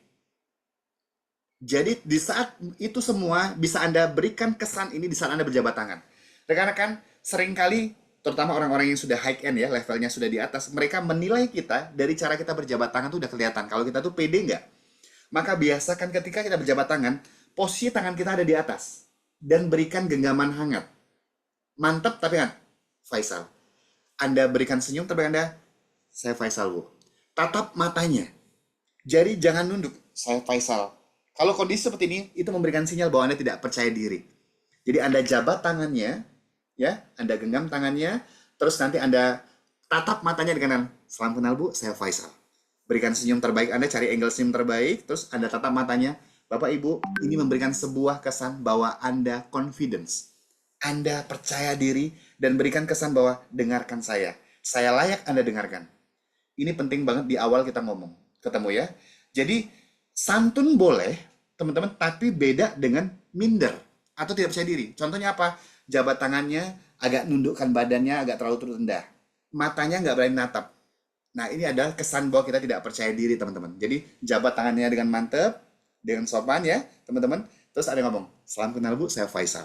Jadi di saat itu semua bisa Anda berikan kesan ini di saat Anda berjabat tangan. Rekan-rekan, seringkali terutama orang-orang yang sudah high end ya, levelnya sudah di atas, mereka menilai kita dari cara kita berjabat tangan tuh udah kelihatan. Kalau kita tuh pede nggak? Maka biasakan ketika kita berjabat tangan, posisi tangan kita ada di atas. Dan berikan genggaman hangat. Mantap, tapi kan, Faisal. Anda berikan senyum, tapi Anda, saya Faisal, Bu. Tatap matanya. Jadi jangan nunduk, saya Faisal. Kalau kondisi seperti ini, itu memberikan sinyal bahwa Anda tidak percaya diri. Jadi Anda jabat tangannya, ya, Anda genggam tangannya, terus nanti Anda tatap matanya dengan, salam kenal Bu, saya Faisal. Berikan senyum terbaik Anda, cari angle senyum terbaik, terus Anda tatap matanya. Bapak Ibu, ini memberikan sebuah kesan bahwa Anda confidence. Anda percaya diri dan berikan kesan bahwa dengarkan saya. Saya layak Anda dengarkan. Ini penting banget di awal kita ngomong. Ketemu ya. Jadi santun boleh, teman-teman, tapi beda dengan minder atau tidak percaya diri. Contohnya apa? Jabat tangannya, agak nundukkan badannya, agak terlalu rendah. Matanya nggak berani natap. Nah, ini adalah kesan bahwa kita tidak percaya diri, teman-teman. Jadi, jabat tangannya dengan mantep, dengan sopan ya, teman-teman. Terus ada ngomong, salam kenal Bu, saya Faisal.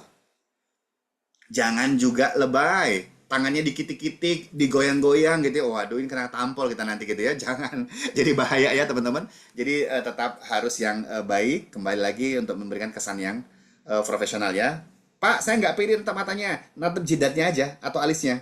Jangan juga lebay. Tangannya dikitik-kitik, digoyang-goyang gitu. Waduh, ini kena tampol kita nanti gitu ya. Jangan. Jadi bahaya ya, teman-teman. Jadi tetap harus yang baik. Kembali lagi untuk memberikan kesan yang profesional ya. Pak, saya nggak pede natap matanya. Natap jidatnya aja atau alisnya.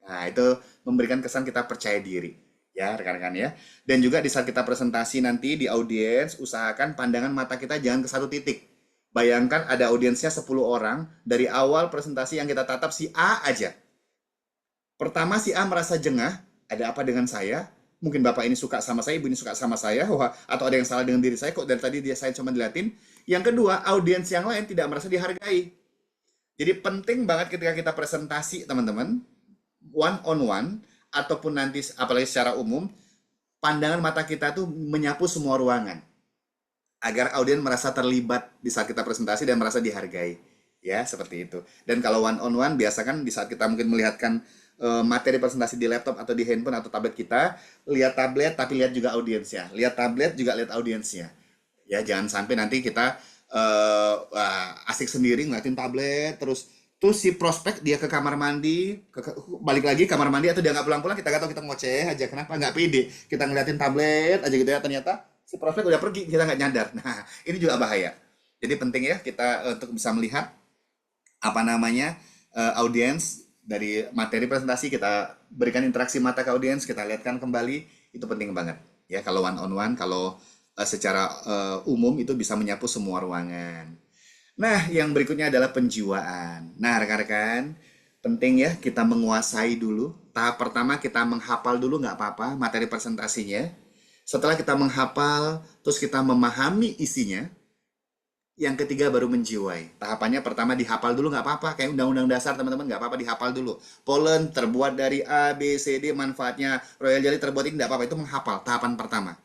Nah, itu memberikan kesan kita percaya diri. Ya, rekan-rekan ya. Dan juga di saat kita presentasi nanti di audiens, usahakan pandangan mata kita jangan ke satu titik. Bayangkan ada audiensnya 10 orang, dari awal presentasi yang kita tatap si A aja. Pertama si A merasa jengah, ada apa dengan saya? Mungkin Bapak ini suka sama saya, Ibu ini suka sama saya, wah, atau ada yang salah dengan diri saya, kok dari tadi saya cuma diliatin. Yang kedua, audiens yang lain tidak merasa dihargai. Jadi penting banget ketika kita presentasi, teman-teman, one on one, ataupun nanti apalagi secara umum, pandangan mata kita tuh menyapu semua ruangan agar audiens merasa terlibat di saat kita presentasi dan merasa dihargai, ya seperti itu. Dan kalau one on one, biasakan di saat kita mungkin melihatkan materi presentasi di laptop atau di handphone atau tablet kita, lihat tablet tapi lihat juga audiensnya, lihat tablet juga lihat audiensnya, ya jangan sampai nanti kita asik sendiri ngeliatin tablet terus si prospek dia ke kamar mandi, balik lagi kamar mandi atau dia nggak pulang-pulang, kita nggak tahu, kita ngoceh aja, kenapa nggak pede, kita ngeliatin tablet aja gitu ya, ternyata si prospek udah pergi, kita nggak nyadar. Nah, ini juga bahaya. Jadi penting ya kita untuk bisa melihat apa namanya audiens dari materi presentasi, kita berikan interaksi mata ke audiens, kita lihatkan kembali, itu penting banget. Ya kalau one on one, kalau secara umum itu bisa menyapu semua ruangan. Nah, yang berikutnya adalah penjiwaan. Nah, rekan-rekan, penting ya kita menguasai dulu. Tahap pertama kita menghafal dulu nggak apa-apa materi presentasinya. Setelah kita menghafal, terus kita memahami isinya. Yang ketiga baru menjiwai. Tahapannya pertama dihafal dulu nggak apa-apa. Kayak undang-undang dasar teman-teman, nggak apa-apa dihafal dulu. Pollen terbuat dari A, B, C, D, manfaatnya. Royal jelly terbuat ini nggak apa-apa. Itu menghafal, tahapan pertama.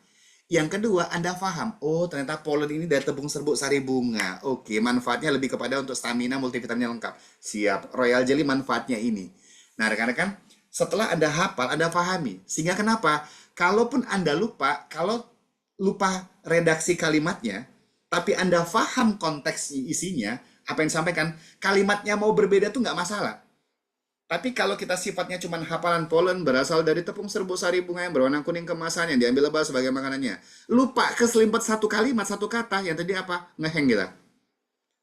Yang kedua, Anda paham, oh ternyata pollen ini dari tepung serbuk sari bunga. Oke, manfaatnya lebih kepada untuk stamina, multivitamin lengkap. Siap, Royal Jelly manfaatnya ini. Nah, rekan-rekan, setelah Anda hafal, Anda pahami. Sehingga kenapa? Kalaupun Anda lupa, kalau lupa redaksi kalimatnya, tapi Anda paham konteks isinya, apa yang disampaikan, kalimatnya mau berbeda tuh nggak masalah. Tapi kalau kita sifatnya cuma hafalan pollen berasal dari tepung serbuk sari bunga yang berwarna kuning kemasan yang diambil lebah sebagai makanannya. Lupa keselimpet satu kalimat, satu kata, yang tadi apa? Ngeheng kita.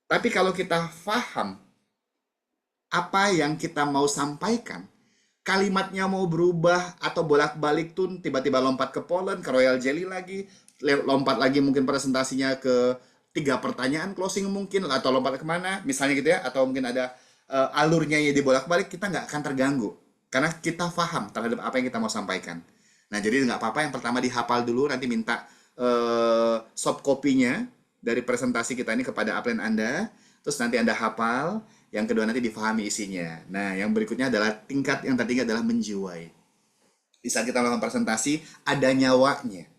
Tapi kalau kita paham apa yang kita mau sampaikan, kalimatnya mau berubah atau bolak-balik tuh tiba-tiba lompat ke pollen, ke royal jelly lagi, lompat lagi mungkin presentasinya ke 3 pertanyaan closing mungkin, atau lompat kemana, misalnya gitu ya, atau mungkin ada alurnya ya dibolak-balik, kita nggak akan terganggu. Karena kita paham terhadap apa yang kita mau sampaikan. Nah, jadi nggak apa-apa, yang pertama dihafal dulu, nanti minta soft copy-nya dari presentasi kita ini kepada upline Anda, terus nanti Anda hafal, yang kedua nanti difahami isinya. Nah, yang berikutnya adalah tingkat yang tertinggi adalah menjiwai. Di saat kita melakukan presentasi, ada nyawanya,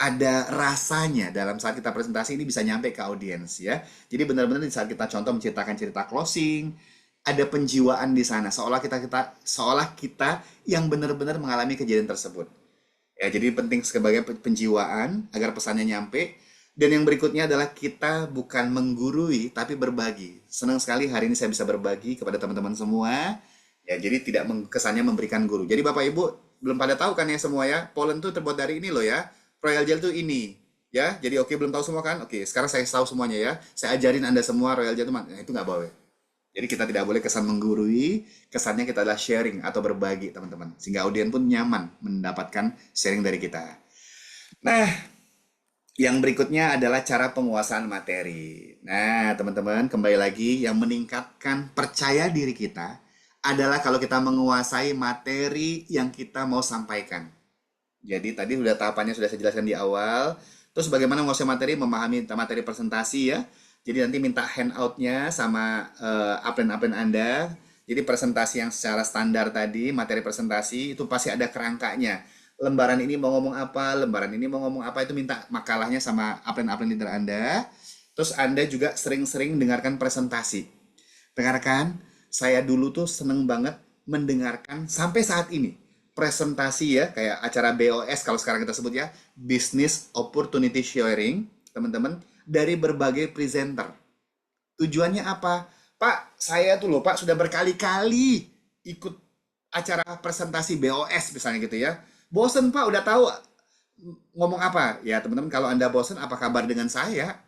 ada rasanya dalam saat kita presentasi ini bisa nyampe ke audiens ya. Jadi benar-benar di saat kita contoh menceritakan cerita closing, ada penjiwaan di sana, seolah kita yang benar-benar mengalami kejadian tersebut. Ya, jadi penting sebagai penjiwaan agar pesannya nyampe. Dan yang berikutnya adalah kita bukan menggurui, tapi berbagi. Senang sekali hari ini saya bisa berbagi kepada teman-teman semua. Ya, jadi tidak kesannya memberikan guru. Jadi Bapak Ibu belum pada tahu kan ya semua ya, pollen tuh terbuat dari ini loh ya. Royal Gel tuh ini. Ya, jadi oke, belum tahu semua kan? Oke, sekarang saya tahu semuanya ya. Saya ajarin Anda semua Royal Gel itu, nah, itu nggak boleh. Jadi kita tidak boleh kesan menggurui, kesannya kita adalah sharing atau berbagi teman-teman. Sehingga audiens pun nyaman mendapatkan sharing dari kita. Nah, yang berikutnya adalah cara penguasaan materi. Nah, teman-teman, kembali lagi, yang meningkatkan percaya diri kita adalah kalau kita menguasai materi yang kita mau sampaikan. Jadi tadi sudah tahapannya sudah saya jelaskan di awal. Terus bagaimana menguasai materi, memahami materi presentasi ya. Jadi nanti minta handoutnya sama upline-upline Anda. Jadi presentasi yang secara standar tadi, materi presentasi itu pasti ada kerangkanya. Lembaran ini mau ngomong apa, lembaran ini mau ngomong apa, itu minta makalahnya sama upline-upline leader Anda. Terus Anda juga sering-sering dengarkan presentasi. Dengarkan, saya dulu tuh seneng banget mendengarkan sampai saat ini. Presentasi ya, kayak acara BOS kalau sekarang kita sebut ya, Business Opportunity Sharing, teman-teman, dari berbagai presenter. Tujuannya apa? Pak, saya tuh loh Pak sudah berkali-kali ikut acara presentasi BOS misalnya gitu ya. Bosen Pak, udah tahu ngomong apa? Ya teman-teman, kalau Anda bosen, apa kabar dengan saya?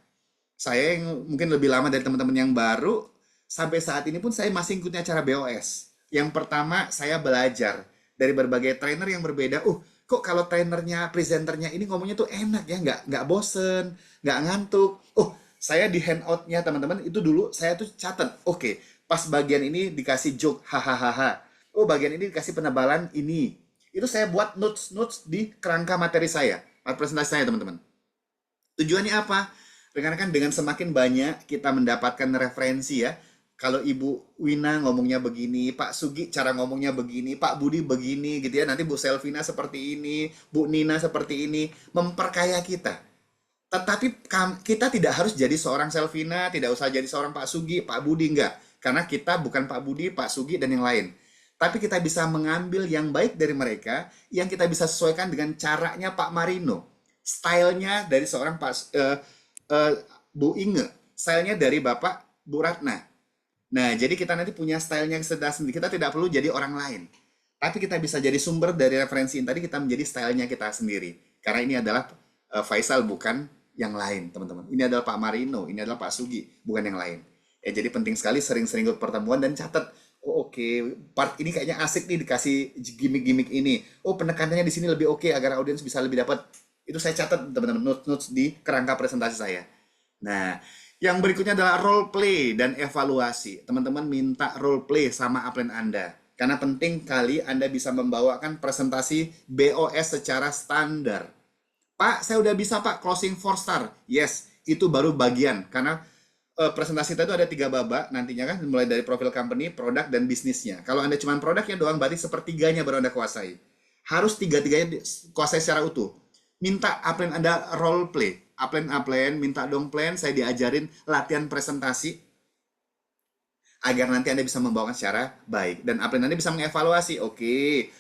Saya yang mungkin lebih lama dari teman-teman yang baru, sampai saat ini pun saya masih ikutin acara BOS. Yang pertama, saya belajar dari berbagai trainer yang berbeda. Kok kalau trainernya, presenternya ini ngomongnya tuh enak ya, nggak bosen, nggak ngantuk. Saya di handoutnya teman-teman, itu dulu saya tuh catat. Oke, pas bagian ini dikasih joke, hahaha. Bagian ini dikasih penebalan ini. Itu saya buat notes-notes di kerangka materi saya, presentasi saya teman-teman. Tujuannya apa? Rekan-rekan, dengan semakin banyak kita mendapatkan referensi ya. Kalau Ibu Wina ngomongnya begini, Pak Sugi cara ngomongnya begini, Pak Budi begini gitu ya. Nanti Bu Selvina seperti ini, Bu Nina seperti ini, memperkaya kita. Tetapi kita tidak harus jadi seorang Selvina, tidak usah jadi seorang Pak Sugi, Pak Budi, enggak. Karena kita bukan Pak Budi, Pak Sugi, dan yang lain. Tapi kita bisa mengambil yang baik dari mereka, yang kita bisa sesuaikan dengan caranya Pak Marino. Stylenya dari seorang Bu Inge. Stylenya dari Bapak Bu Ratna. Nah, jadi kita nanti punya stylenya sendiri. Kita tidak perlu jadi orang lain. Tapi kita bisa jadi sumber dari referensi yang tadi, kita menjadi stylenya kita sendiri. Karena ini adalah Faisal, bukan yang lain, teman-teman. Ini adalah Pak Marino, ini adalah Pak Sugi, bukan yang lain. Ya, jadi penting sekali sering-sering ikut pertemuan dan catat. Oke, part ini kayaknya asik nih dikasih gimmick-gimmick ini. Penekanannya di sini lebih oke agar audiens bisa lebih dapat. Itu saya catat teman-teman, notes di kerangka presentasi saya. Nah, yang berikutnya adalah role play dan evaluasi. Teman-teman minta role play sama upline Anda. Karena penting kali Anda bisa membawakan presentasi BOS secara standar. Pak, saya udah bisa Pak closing 4 star. Yes, itu baru bagian. Karena presentasi itu ada 3 babak nantinya kan, mulai dari profil company, produk, dan bisnisnya. Kalau Anda cuma produknya doang, berarti sepertiganya baru Anda kuasai. Harus tiga-tiganya kuasai secara utuh. Minta upline Anda role play. Upline minta dong plan, saya diajarin latihan presentasi agar nanti Anda bisa membawakan secara baik. Dan upline Anda bisa mengevaluasi, oke,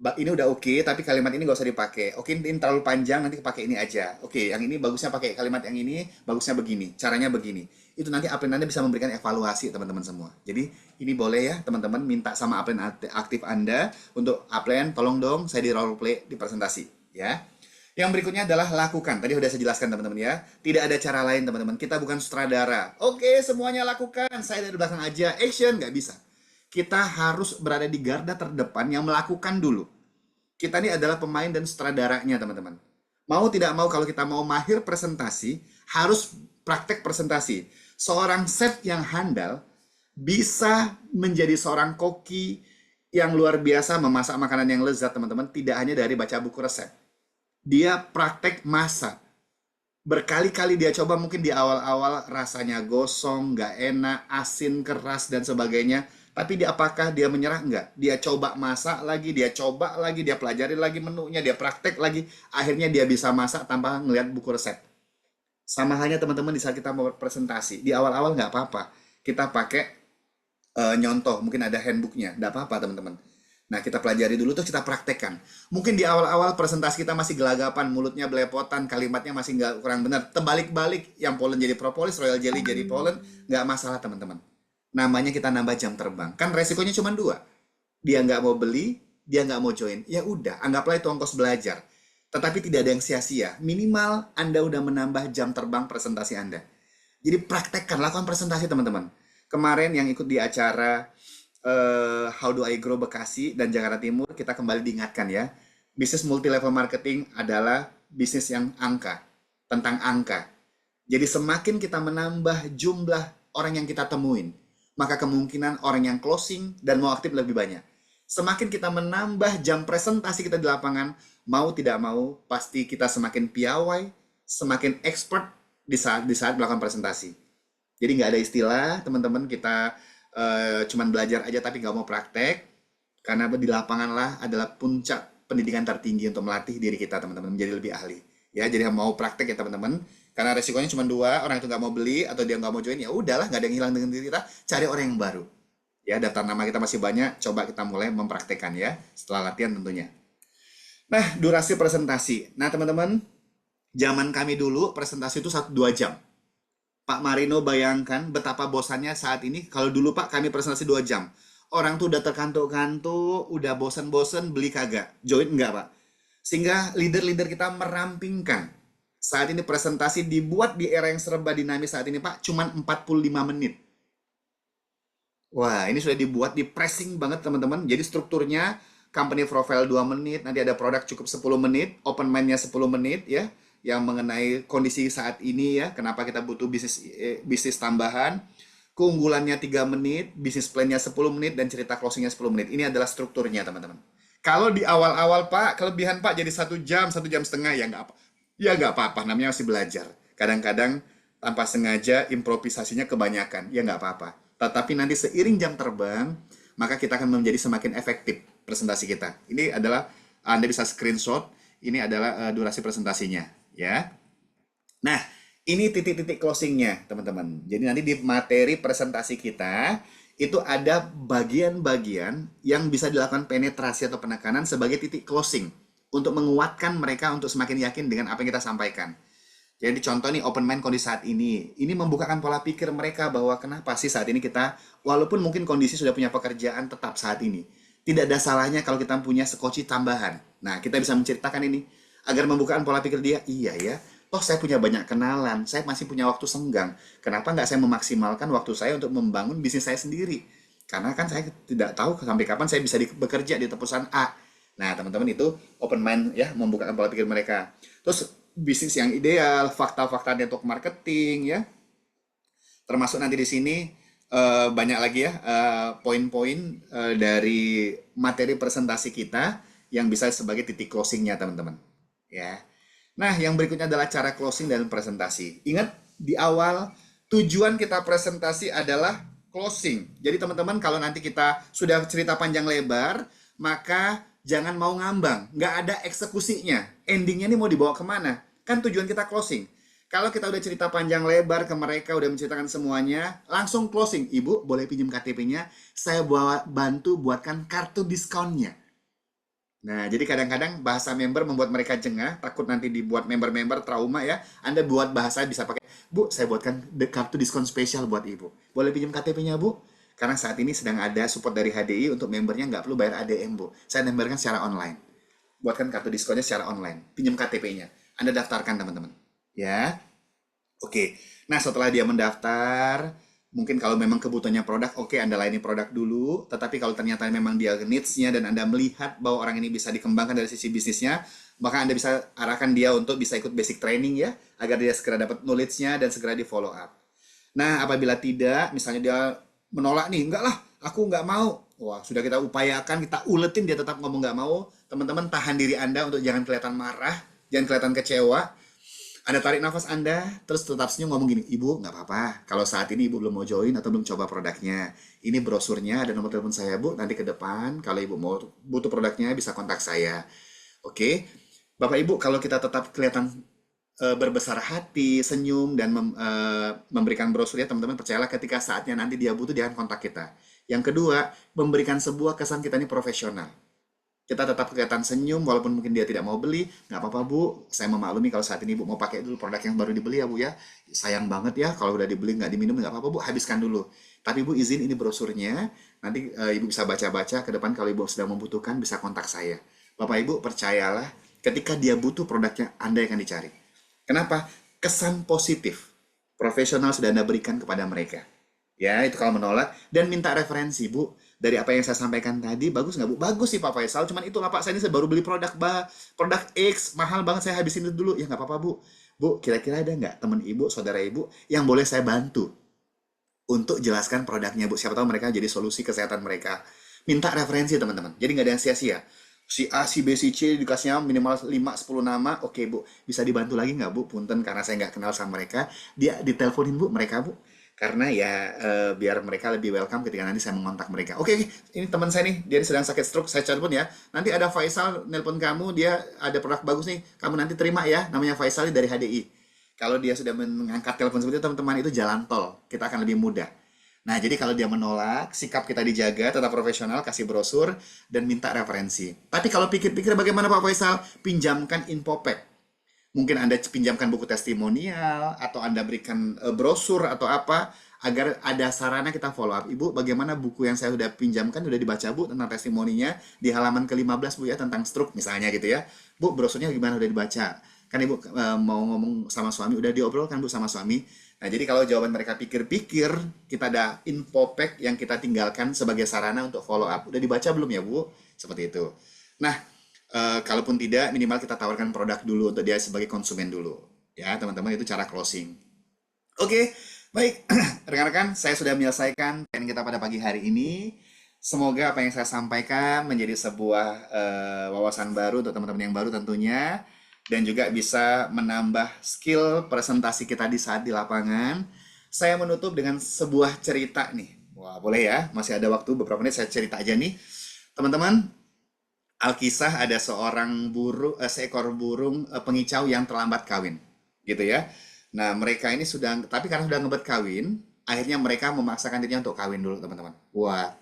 Ini udah oke, tapi kalimat ini nggak usah dipakai. Oke, ini terlalu panjang, nanti pakai ini aja. Oke, yang ini bagusnya pakai kalimat yang ini, bagusnya begini, caranya begini. Itu nanti upline Anda bisa memberikan evaluasi teman-teman semua. Jadi ini boleh ya teman-teman minta sama upline aktif Anda untuk upline, tolong dong saya di role play di presentasi ya. Yang berikutnya adalah lakukan. Tadi udah saya jelaskan teman-teman ya. Tidak ada cara lain teman-teman. Kita bukan sutradara. Oke, semuanya lakukan. Saya dari belakang aja. Action, nggak bisa. Kita harus berada di garda terdepan yang melakukan dulu. Kita ini adalah pemain dan sutradaranya, teman-teman. Mau tidak mau, kalau kita mau mahir presentasi, harus praktek presentasi. Seorang chef yang handal bisa menjadi seorang koki yang luar biasa memasak makanan yang lezat, teman-teman. Tidak hanya dari baca buku resep. Dia praktek masak. Berkali-kali dia coba, mungkin di awal-awal rasanya gosong, nggak enak, asin, keras, dan sebagainya. Tapi apakah dia menyerah? Enggak. Dia coba masak lagi, dia coba lagi, dia pelajari lagi menunya, dia praktek lagi. Akhirnya dia bisa masak tanpa ngelihat buku resep. Sama halnya teman-teman di saat kita mau presentasi. Di awal-awal nggak apa-apa. Kita pakai nyontoh, mungkin ada handbooknya. Nggak apa-apa teman-teman. Nah, kita pelajari dulu terus kita praktekkan. Mungkin di awal-awal presentasi kita masih gelagapan, mulutnya belepotan, kalimatnya masih nggak kurang benar. Terbalik-balik, yang pollen jadi propolis, royal jelly jadi pollen, nggak masalah teman-teman. Namanya kita nambah jam terbang. Kan resikonya cuma dua. Dia nggak mau beli, dia nggak mau join. Ya udah, anggaplah itu ongkos belajar. Tetapi tidak ada yang sia-sia. Minimal Anda udah menambah jam terbang presentasi Anda. Jadi praktekkan, lakukan presentasi teman-teman. Kemarin yang ikut di acara How Do I Grow Bekasi dan Jakarta Timur, kita kembali diingatkan ya. Bisnis multi level marketing adalah bisnis yang angka, tentang angka. Jadi semakin kita menambah jumlah orang yang kita temuin, maka kemungkinan orang yang closing dan mau aktif lebih banyak. Semakin kita menambah jam presentasi kita di lapangan, mau tidak mau, pasti kita semakin piawai, semakin expert di saat melakukan presentasi. Jadi nggak ada istilah, teman-teman, kita cuman belajar aja tapi nggak mau praktek, karena di lapangan lah adalah puncak pendidikan tertinggi untuk melatih diri kita, teman-teman, menjadi lebih ahli. Ya, jadi mau praktek ya teman-teman, karena resikonya cuma dua, orang itu nggak mau beli atau dia nggak mau join, ya udahlah, nggak ada yang hilang dengan diri kita, cari orang yang baru. Ya, daftar nama kita masih banyak, coba kita mulai mempraktekkan ya, setelah latihan tentunya. Nah, durasi presentasi. Nah, teman-teman, zaman kami dulu presentasi itu 1-2 jam. Pak Marino bayangkan betapa bosannya saat ini. Kalau dulu Pak kami presentasi 2 jam. Orang tuh udah terkantuk-kantuk, udah bosan-bosan, beli kagak. Join enggak Pak? Sehingga leader-leader kita merampingkan. Saat ini presentasi dibuat di era yang serba dinamis saat ini Pak, cuman 45 menit. Wah, ini sudah dibuat di pressing banget teman-teman. Jadi strukturnya company profile 2 menit, nanti ada produk cukup 10 menit, open mind-nya 10 menit ya, yang mengenai kondisi saat ini ya, kenapa kita butuh bisnis tambahan, keunggulannya 3 menit, bisnis plan-nya 10 menit, dan cerita closing-nya 10 menit. Ini adalah strukturnya teman-teman. Kalau di awal-awal Pak, kelebihan Pak jadi 1 jam, 1 jam setengah, ya nggak apa. Ya nggak apa-apa, namanya masih belajar. Kadang-kadang tanpa sengaja improvisasinya kebanyakan, ya nggak apa-apa. Tetapi nanti seiring jam terbang, maka kita akan menjadi semakin efektif presentasi kita. Ini adalah, Anda bisa screenshot, ini adalah durasi presentasinya, ya. Nah, ini titik-titik closingnya, teman-teman. Jadi nanti di materi presentasi kita, itu ada bagian-bagian yang bisa dilakukan penetrasi atau penekanan sebagai titik closing, untuk menguatkan mereka untuk semakin yakin dengan apa yang kita sampaikan. Jadi contoh nih open mind kondisi saat ini membukakan pola pikir mereka bahwa kenapa sih saat ini kita, walaupun mungkin kondisi sudah punya pekerjaan tetap saat ini, tidak ada salahnya kalau kita punya sekoci tambahan. Nah, kita bisa menceritakan ini agar membukakan pola pikir dia, iya ya, toh saya punya banyak kenalan, saya masih punya waktu senggang, kenapa nggak saya memaksimalkan waktu saya untuk membangun bisnis saya sendiri? Karena kan saya tidak tahu sampai kapan saya bisa bekerja di perusahaan A. Nah, teman-teman, itu open mind ya, membukakan pola pikir mereka. Terus bisnis yang ideal, fakta-fakta network marketing ya. Termasuk nanti di sini banyak lagi ya poin-poin dari materi presentasi kita yang bisa sebagai titik closingnya teman-teman. Ya. Nah, yang berikutnya adalah cara closing dan presentasi. Ingat di awal tujuan kita presentasi adalah closing. Jadi teman-teman kalau nanti kita sudah cerita panjang lebar, maka jangan mau ngambang, nggak ada eksekusinya. Endingnya nih mau dibawa kemana? Kan tujuan kita closing. Kalau kita udah cerita panjang lebar ke mereka, udah menceritakan semuanya, langsung closing. Ibu, boleh pinjam KTP-nya? Saya bantu buatkan kartu diskonnya. Nah, jadi kadang-kadang bahasa member membuat mereka jengah, takut nanti dibuat member-member trauma ya. Anda buat bahasa bisa pakai, Bu, saya buatkan kartu diskon spesial buat Ibu. Boleh pinjam KTP-nya, Bu? Karena saat ini sedang ada support dari HDI untuk membernya nggak perlu bayar ADM, Bu. Saya memberkan secara online. Buatkan kartu diskonnya secara online. Pinjam KTP-nya. Anda daftarkan, teman-teman. Ya. Oke, nah setelah dia mendaftar, mungkin kalau memang kebutuhannya produk, oke Anda layani produk dulu. Tetapi kalau ternyata memang dia needs-nya dan Anda melihat bahwa orang ini bisa dikembangkan dari sisi bisnisnya, maka Anda bisa arahkan dia untuk bisa ikut basic training ya, agar dia segera dapat knowledge-nya dan segera di follow up. Nah, apabila tidak, misalnya dia menolak nih, enggak lah, aku nggak mau. Wah, sudah kita upayakan, kita uletin dia tetap ngomong nggak mau. Teman-teman tahan diri Anda untuk jangan kelihatan marah, jangan kelihatan kecewa. Anda tarik nafas Anda, terus tetap senyum ngomong gini, Ibu nggak apa-apa, kalau saat ini Ibu belum mau join atau belum coba produknya. Ini brosurnya dan nomor telepon saya Bu, nanti ke depan kalau Ibu mau butuh produknya bisa kontak saya. Oke, Bapak Ibu kalau kita tetap kelihatan berbesar hati, senyum, dan memberikan brosur ya teman-teman, percayalah ketika saatnya nanti dia butuh dia akan kontak kita. Yang kedua, memberikan sebuah kesan kita ini profesional. Kita tetap kelihatan senyum walaupun mungkin dia tidak mau beli, nggak apa-apa Bu, saya memaklumi kalau saat ini Bu mau pakai dulu produk yang baru dibeli ya Bu ya. Sayang banget ya kalau udah dibeli nggak diminum, nggak apa-apa Bu, habiskan dulu. Tapi Bu izin ini brosurnya, nanti Ibu bisa baca-baca ke depan kalau Ibu sedang membutuhkan bisa kontak saya. Bapak Ibu percayalah, ketika dia butuh produknya Anda yang akan dicari. Kenapa? Kesan positif profesional sudah Anda berikan kepada mereka. Ya, itu kalau menolak. Dan minta referensi, Bu. Dari apa yang saya sampaikan tadi, bagus nggak, Bu? Bagus sih, Pak Faisal. Cuman itulah, Pak. Saya ini baru beli produk X. Mahal banget, saya habisin itu dulu. Ya, nggak apa-apa, Bu. Bu, kira-kira ada nggak teman Ibu, saudara Ibu, yang boleh saya bantu untuk jelaskan produknya, Bu? Siapa tahu mereka jadi solusi kesehatan mereka. Minta referensi, teman-teman. Jadi nggak ada yang sia-sia. Si A, si B, si C dikasihnya minimal 5-10 nama. Oke, Bu. Bisa dibantu lagi nggak, Bu? Punten, karena saya nggak kenal sama mereka. Dia diteleponin, Bu, mereka, Bu. Karena ya biar mereka lebih welcome ketika nanti saya mengontak mereka. Oke, ini teman saya nih, dia sedang sakit stroke, saya telepon ya. Nanti ada Faisal nelpon kamu, dia ada produk bagus nih, kamu nanti terima ya, namanya Faisal dari HDI. Kalau dia sudah mengangkat telepon seperti itu, teman-teman itu jalan tol, kita akan lebih mudah. Nah, jadi kalau dia menolak, sikap kita dijaga, tetap profesional, kasih brosur, dan minta referensi. Tapi kalau pikir-pikir bagaimana Pak Faisal? Pinjamkan Infopack. Mungkin Anda pinjamkan buku testimonial atau Anda berikan brosur atau apa agar ada sarana kita follow up. Ibu, bagaimana buku yang saya sudah pinjamkan sudah dibaca Bu tentang testimoninya di halaman ke-15 Bu ya tentang stroke misalnya gitu ya. Bu, brosurnya gimana udah dibaca? Kan Ibu mau ngomong sama suami udah diobrolkan Bu sama suami. Nah, jadi kalau jawaban mereka pikir-pikir, kita ada info pack yang kita tinggalkan sebagai sarana untuk follow up. Udah dibaca belum ya Bu? Seperti itu. Nah, kalaupun tidak, minimal kita tawarkan produk dulu untuk dia sebagai konsumen dulu. Ya, teman-teman, itu cara closing. Oke, baik. Rekan-rekan, saya sudah menyelesaikan plan kita pada pagi hari ini. Semoga apa yang saya sampaikan menjadi sebuah wawasan baru untuk teman-teman yang baru tentunya. Dan juga bisa menambah skill presentasi kita di saat di lapangan. Saya menutup dengan sebuah cerita nih. Wah, boleh ya? Masih ada waktu beberapa menit saya cerita aja nih. Teman-teman, Alkisah ada seekor burung pengicau yang terlambat kawin, gitu ya. Nah, mereka ini sudah, tapi karena sudah ngebet kawin, akhirnya mereka memaksakan dirinya untuk kawin dulu, teman-teman. Wah,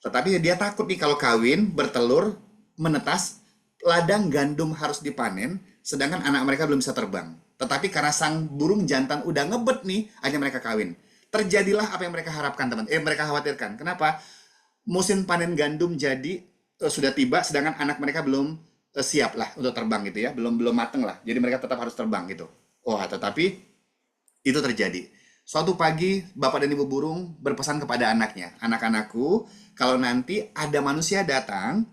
tetapi dia takut nih kalau kawin, bertelur, menetas, ladang gandum harus dipanen, sedangkan anak mereka belum bisa terbang. Tetapi karena sang burung jantan udah ngebet nih, akhirnya mereka kawin. Terjadilah apa yang mereka harapkan, teman. Mereka khawatirkan. Kenapa? Musim panen gandum jadi sudah tiba, sedangkan anak mereka belum siap lah untuk terbang gitu ya, belum belum mateng lah. Jadi mereka tetap harus terbang gitu. Wah, tetapi itu terjadi. Suatu pagi, bapak dan ibu burung berpesan kepada anaknya, anak-anakku, kalau nanti ada manusia datang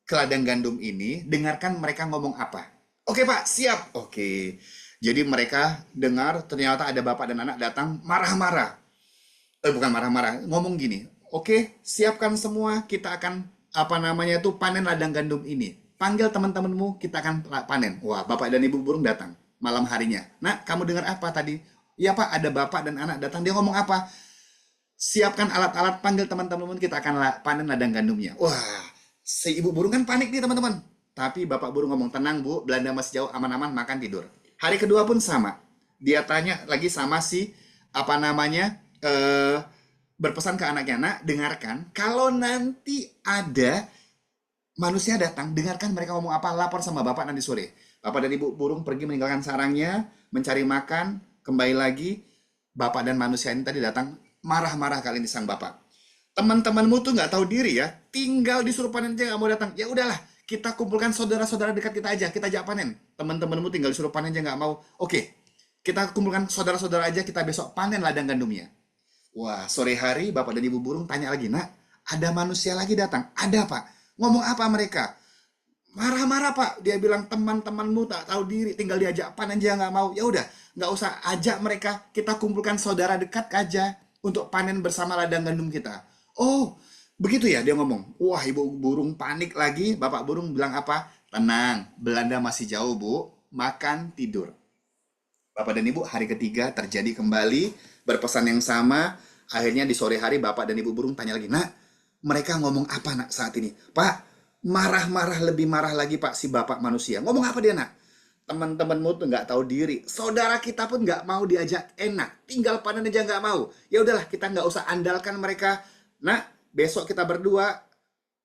ke ladang gandum ini, dengarkan mereka ngomong apa. Oke Pak, siap. Oke. Jadi mereka dengar ternyata ada bapak dan anak datang marah-marah. Bukan marah-marah, ngomong gini. Oke, siapkan semua, kita akan apa namanya itu panen ladang gandum ini. Panggil teman-temanmu, kita akan panen. Wah, bapak dan ibu burung datang malam harinya. Nah, kamu dengar apa tadi? Iya Pak, ada bapak dan anak datang. Dia ngomong apa? Siapkan alat-alat, panggil teman-temanmu, kita akan panen ladang gandumnya. Wah, si ibu burung kan panik nih teman-teman. Tapi bapak burung ngomong, tenang Bu, Belanda masih jauh, aman-aman, makan tidur. Hari kedua pun sama. Dia tanya lagi sama si apa namanya berpesan ke anaknya, nak dengarkan, kalau nanti ada Manusia datang, dengarkan mereka ngomong apa, lapor sama bapak nanti sore. Bapak dan ibu burung pergi meninggalkan sarangnya, mencari makan, kembali lagi. Bapak dan manusia ini tadi datang, marah-marah kali ini sang bapak. Teman-temanmu tuh nggak tahu diri ya, tinggal disuruh panen aja nggak mau datang. Ya udahlah, kita kumpulkan saudara-saudara dekat kita aja, kita ajak panen. Teman-temanmu tinggal disuruh panen aja nggak mau. Oke, kita kumpulkan saudara-saudara aja, kita besok panen ladang gandumnya. Wah, sore hari bapak dan ibu burung tanya lagi, nak, ada manusia lagi datang. Ada pak. Ngomong apa mereka? Marah-marah pak. Dia bilang teman-temanmu tak tahu diri, tinggal diajak panen aja nggak mau. Ya udah, nggak usah ajak mereka. Kita kumpulkan saudara dekat aja untuk panen bersama ladang gandum kita. Oh, begitu ya dia ngomong. Wah, ibu burung panik lagi. Bapak burung bilang apa? Tenang, Belanda masih jauh bu. Makan tidur. Bapak dan Ibu hari ketiga terjadi kembali berpesan yang sama. Akhirnya di sore hari Bapak dan Ibu burung tanya lagi, nak, mereka ngomong apa nak saat ini? Pak, marah-marah lebih marah lagi Pak si Bapak manusia. Ngomong apa dia nak? Teman-temanmu tuh nggak tahu diri. Saudara kita pun nggak mau diajak enak. Tinggal panen aja nggak mau. Ya udahlah kita nggak usah andalkan mereka. Nah, besok kita berdua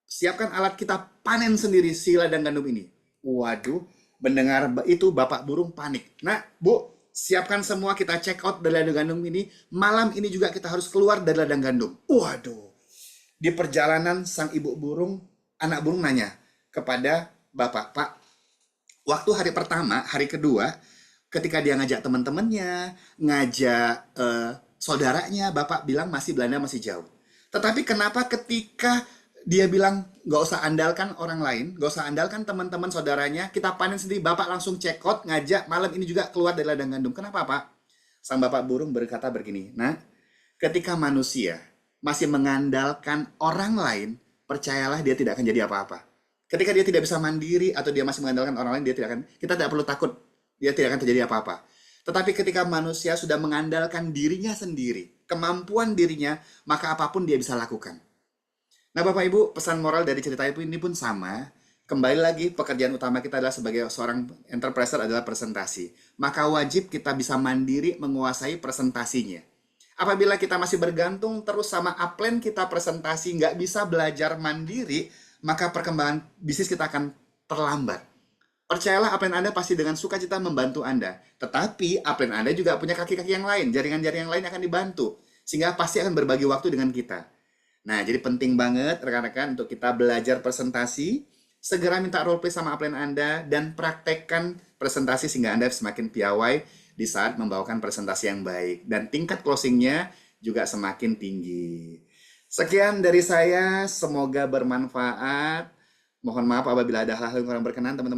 siapkan alat kita panen sendiri si ladang gandum ini. Waduh, mendengar itu Bapak burung panik. Nah, Bu, siapkan semua kita check out dari ladang gandum ini. Malam ini juga kita harus keluar dari ladang gandum. Waduh. Di perjalanan sang ibu burung, anak burung nanya kepada Bapak, Pak, waktu hari pertama, hari kedua, ketika dia ngajak teman-temannya, ngajak saudaranya, Bapak bilang masih Belanda masih jauh. Tetapi kenapa ketika dia bilang nggak usah andalkan orang lain, nggak usah andalkan teman-teman saudaranya, kita panen sendiri, Bapak langsung check out, ngajak malam ini juga keluar dari ladang gandum. Kenapa Pak? Sang Bapak burung berkata begini, nah, ketika manusia masih mengandalkan orang lain, percayalah dia tidak akan jadi apa-apa. Ketika dia tidak bisa mandiri atau dia masih mengandalkan orang lain, kita tidak perlu takut, dia tidak akan terjadi apa-apa. Tetapi ketika manusia sudah mengandalkan dirinya sendiri, kemampuan dirinya, maka apapun dia bisa lakukan. Nah Bapak Ibu, pesan moral dari cerita ini pun sama. Kembali lagi, pekerjaan utama kita adalah sebagai seorang entrepreneur adalah presentasi. Maka wajib kita bisa mandiri menguasai presentasinya. Apabila kita masih bergantung terus sama upline kita presentasi, nggak bisa belajar mandiri, maka perkembangan bisnis kita akan terlambat. Percayalah upline Anda pasti dengan sukacita membantu Anda. Tetapi upline Anda juga punya kaki-kaki yang lain, jaringan-jaringan yang lain akan dibantu. Sehingga pasti akan berbagi waktu dengan kita. Nah, jadi penting banget rekan-rekan untuk kita belajar presentasi, segera minta role play sama upline Anda, dan praktekkan presentasi sehingga Anda semakin piawai di saat membawakan presentasi yang baik. Dan tingkat closingnya juga semakin tinggi. Sekian dari saya, semoga bermanfaat. Mohon maaf apabila ada hal-hal yang kurang berkenan, teman-teman.